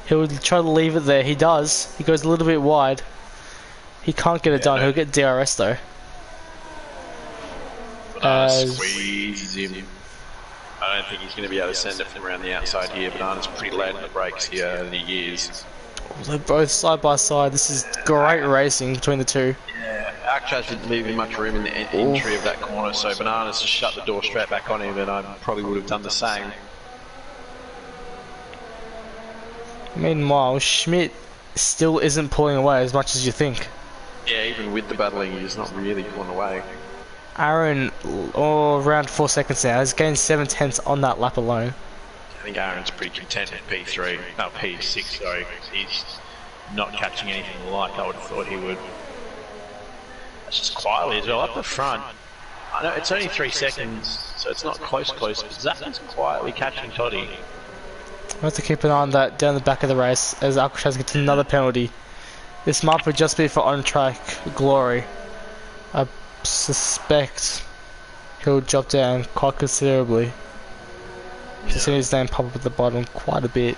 He'll try to leave it there, he does. He goes a little bit wide. He can't get it done, he'll get DRS though. Squeezes him. I don't think he's going to be able to send it from around the outside here. Banana's pretty late on the brakes here, and he is. They're both side by side. This is great racing between the two. Yeah, Alcatraz didn't leave him much room in the entry of that corner, so Banana's just shut the door straight back on him, and I probably would have done the same. Meanwhile, Schmidt still isn't pulling away as much as you think. Yeah, even with the battling, he's not really pulling away. Aaron, around 4 seconds now, has gained 7/10 on that lap alone. I think Aaron's pretty content at P3, no, P6, sorry, because he's not catching anything like I would have thought he would. That's just quietly as well, up the front. I know it's only 3 seconds, so it's not close, but Zach is quietly catching Toddy. I have to keep an eye on that down the back of the race as Alcatraz gets another penalty. This might just be for on-track glory. I suspect he'll drop down quite considerably. Just seen his name pop up at the bottom quite a bit.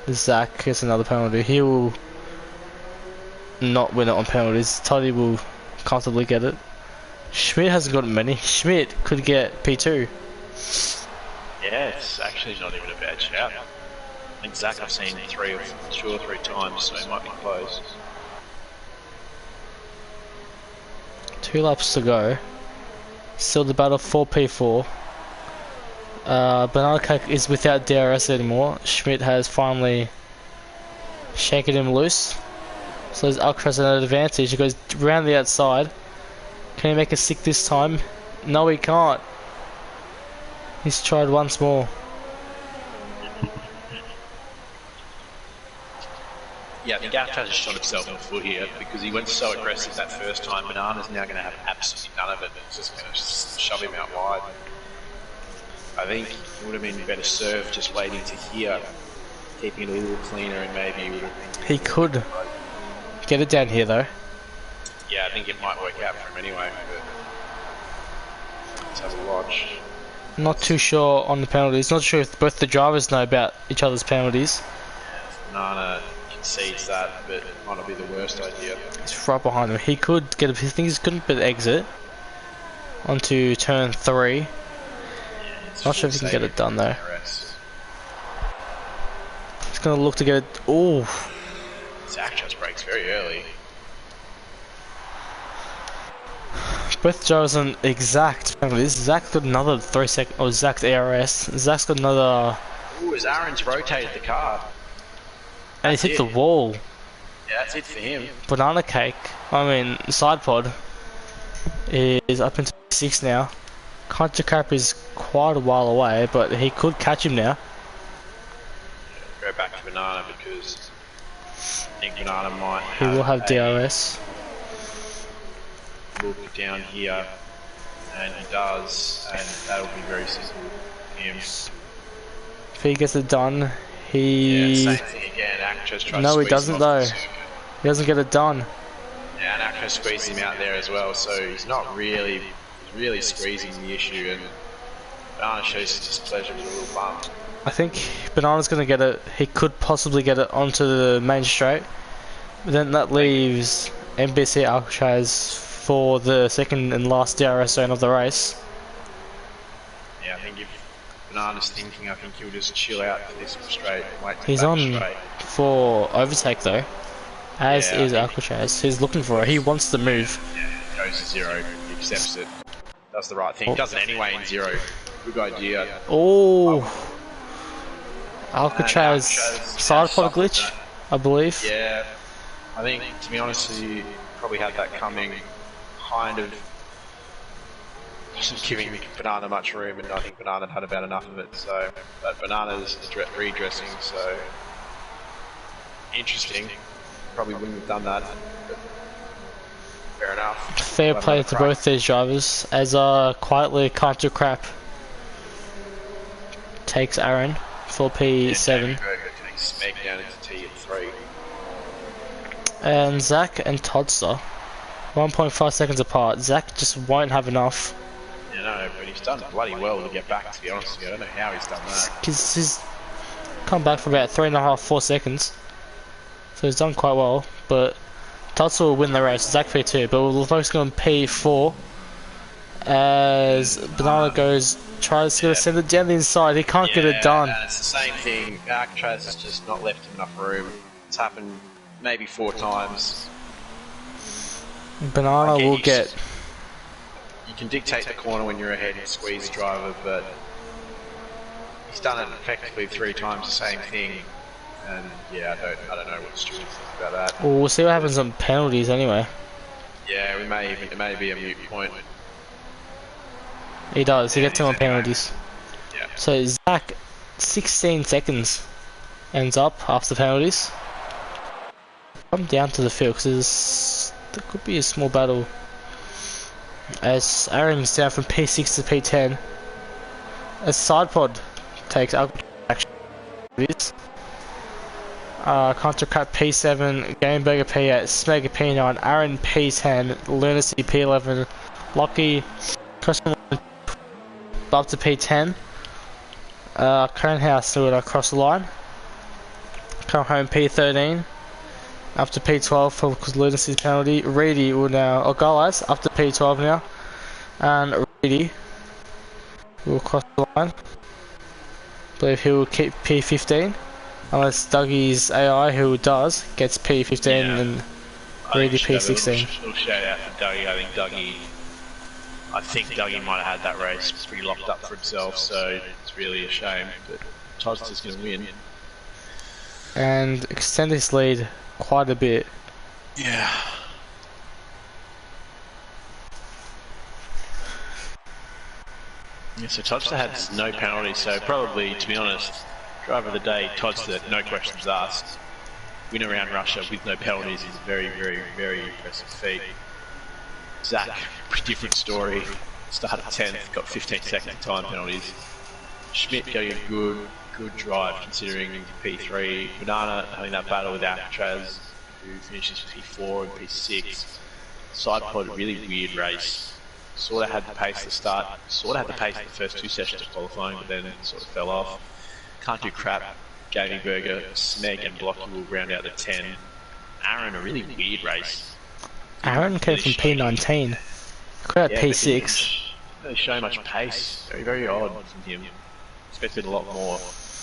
Zach gets another penalty. He will not win it on penalties. Toddy will comfortably get it. Schmidt hasn't got many. Schmidt could get P2. Yeah, it's actually not even a bad shout. I think Zach I've seen 2 or 3 times, so he might be close. 2 laps to go. Still the battle for P4. Banana Cake is without DRS anymore. Schmidt has finally shaken him loose. So there's Alcatraz at an advantage. He goes around the outside. Can he make a sick this time? No, he can't. He's tried once more. Yeah, I think Alcatraz has shot himself in the foot here because he went so aggressive that first time. Banana's now going to have absolutely none of it. It's just going to shove him out wide. I think it would have been better served just waiting to here, keeping it a little cleaner, and maybe he would have... He could get it down here though. Yeah, I think it might work out for him anyway. But let's have a watch. Not too sure on the penalties. Not sure if both the drivers know about each other's penalties. Banana concedes that, but might not be the worst idea. He's right behind him. He could get a, I think he's going to exit onto turn 3. Yeah, Not sure if he can get it done though. He's going to look to get it. Oh, Zach just brakes very early. both drivers on exact penalties. Zach's got another 3 second. Oh, Zach's ARS. Zach's got another. Ooh, as Aaron's rotated the car. And he's hit the wall. Yeah, that's it for him. Banana cake. I mean, side pod is up into 6 now. Contra Cap is quite a while away, but he could catch him now. Go back to Banana because I think Banana might He will have DRS. Look down here, and he does, and that'll be very simple for him. If he gets it done, he... Yeah, same thing again. Actress tries No, to he squeeze doesn't him though. off the circuit. He doesn't get it done. Yeah, and Actress squeezes him out there as well, so he's not really, squeezing the issue, and Banana shows his displeasure with a little bump. I think Banana's going to get it. He could possibly get it onto the main straight. But then that leaves NBC Alcatraz for the second and last DRS zone of the race. Yeah, I think if Banana's thinking, I think he'll just chill out for this straight. Wait till He's back on straight. for overtake though, as is Alcatraz. He's looking for it. He wants to move. Yeah, goes to 0, he accepts it. Does the right thing. Does it anyway in 0. Good idea. Oh, Alcatraz side pod glitch, I believe. Yeah, I think to be honest with you, probably had that coming. Kind of wasn't giving Banana much room, and I think Banana had about enough of it. So, but Banana's redressing, so interesting. Probably wouldn't have done that. But fair enough. Fair play to both these drivers, as quietly Contra Crap takes Aaron for P7. Getting smacked down into T at 3. And Zach and Toddster, 1.5 seconds apart. Zach just won't have enough. Yeah, no, but he's done bloody well to get back, to be honest with you. I don't know how he's done that. He's come back for about 3.5, 4 seconds. So he's done quite well, but Toddster will win the race. Zach P2, but we'll focus on P4 as Banana tries to send it down the inside. He can't get it done. It's the same thing. Alcatraz has just not left him enough room. It's happened maybe 4 times. Banana will get... You can dictate the corner when you're ahead and squeeze the driver, but he's done it effectively 3 times the same thing. And yeah, I don't know what Stuart thinks about that. Well, we'll see what happens on penalties anyway. Yeah, it may be a mute point. He does, he gets him on penalties. Yeah. So Zach, 16 seconds ends up after penalties. Come down to the field because there could be a small battle. As Aaron's down from P6 to P10. As Sidepod takes action. Contra Cut P7, Gameburger P8, Smega P9, Aaron P10, Lunacy P11, Lockie, Christian up to P10. Conehouse would cross the line. Come home P13. Up to P12 for Lunacy's penalty. Reedy will now, or guys, up to P12 now. And Reedy will cross the line. I believe he will keep P15. Unless Dougie's AI, who does, gets P15 and Reedy P16. Little shout out to Dougie. I think Dougie might have had that race pretty locked up for himself, so it's really a shame. But Toddster's going to win. And extend his lead quite a bit. Yeah. Yeah, so Toddster had no penalty, so probably, to be honest, driver of the day, Toddster, no questions asked. Win around Russia with no penalties is a very, very, very impressive feat. Zach, pretty different story. Started 10th, got 15 second time penalties. Schmidt getting a good drive considering P3. Banana having that battle with Alcatraz, who finishes P4 and P6. Sidepod, really weird race. Sort of had the pace to start, sort of had the pace in the first 2 sessions of qualifying, but then sort of fell off. Can't do crap. Gaming Burger, Smeg and Blocky will round out the 10. Aaron, a really weird race. Aaron came from P19. Quite at P6. Didn't show much pace. Very, very odd from him. Expected a lot more.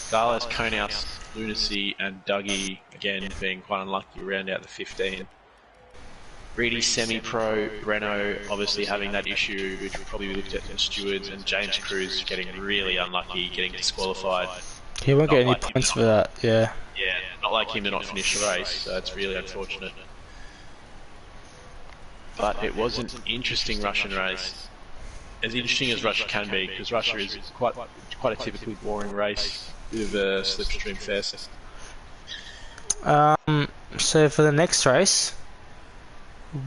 Garlas, Conehouse, Lunacy and Dougie, again, being quite unlucky, round out the 15. Reedy semi-pro, Renault obviously having that issue, which we probably looked at the stewards, and James Cruz getting really unlucky, getting disqualified. He won't get any points for that, yeah. Yeah, not like him to not finish the race, so it's really unfortunate. But it was an interesting Russian race. As interesting as Russia can be, because Russia is quite a typically boring race, bit of a slipstream fest. So for the next race,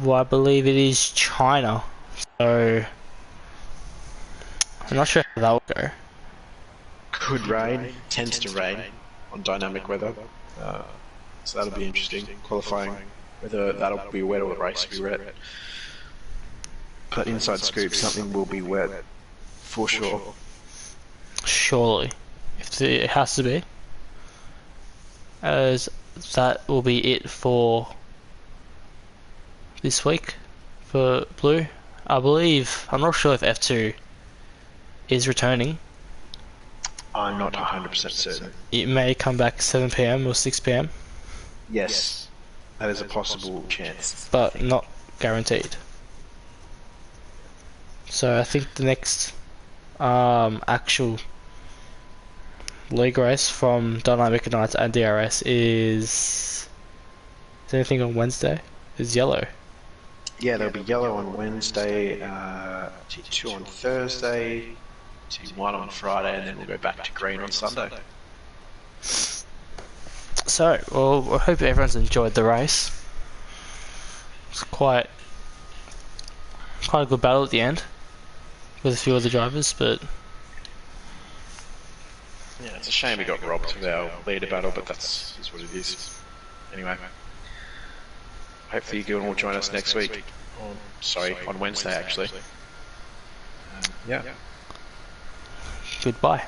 well, I believe it is China. So I'm not sure how that will go. Could rain, tends to rain on dynamic weather, so that'll be interesting. Qualifying, whether that'll be wet or the race will be wet. But inside scoop, something will be wet for sure. Surely, it has to be, as that will be it for this week for Blue. I believe, I'm not sure if F2 is returning. I'm not 100% certain. It may come back 7 PM or 6 PM. Yes, that is a possible chance. But not guaranteed. So I think the next actual league race from Dynamic Nights and DRS is anything on Wednesday? Is yellow. Yeah, there'll be yellow on Wednesday, T2 on Thursday, T1 on Friday, and then we'll go back to green on Sunday. So, well, I hope everyone's enjoyed the race. It's quite a good battle at the end with a few of the drivers, but yeah, it's a shame we got robbed of our leader battle, but that's just what it is. Anyway, hopefully you will join us next week. On Wednesday actually. Yeah. goodbye.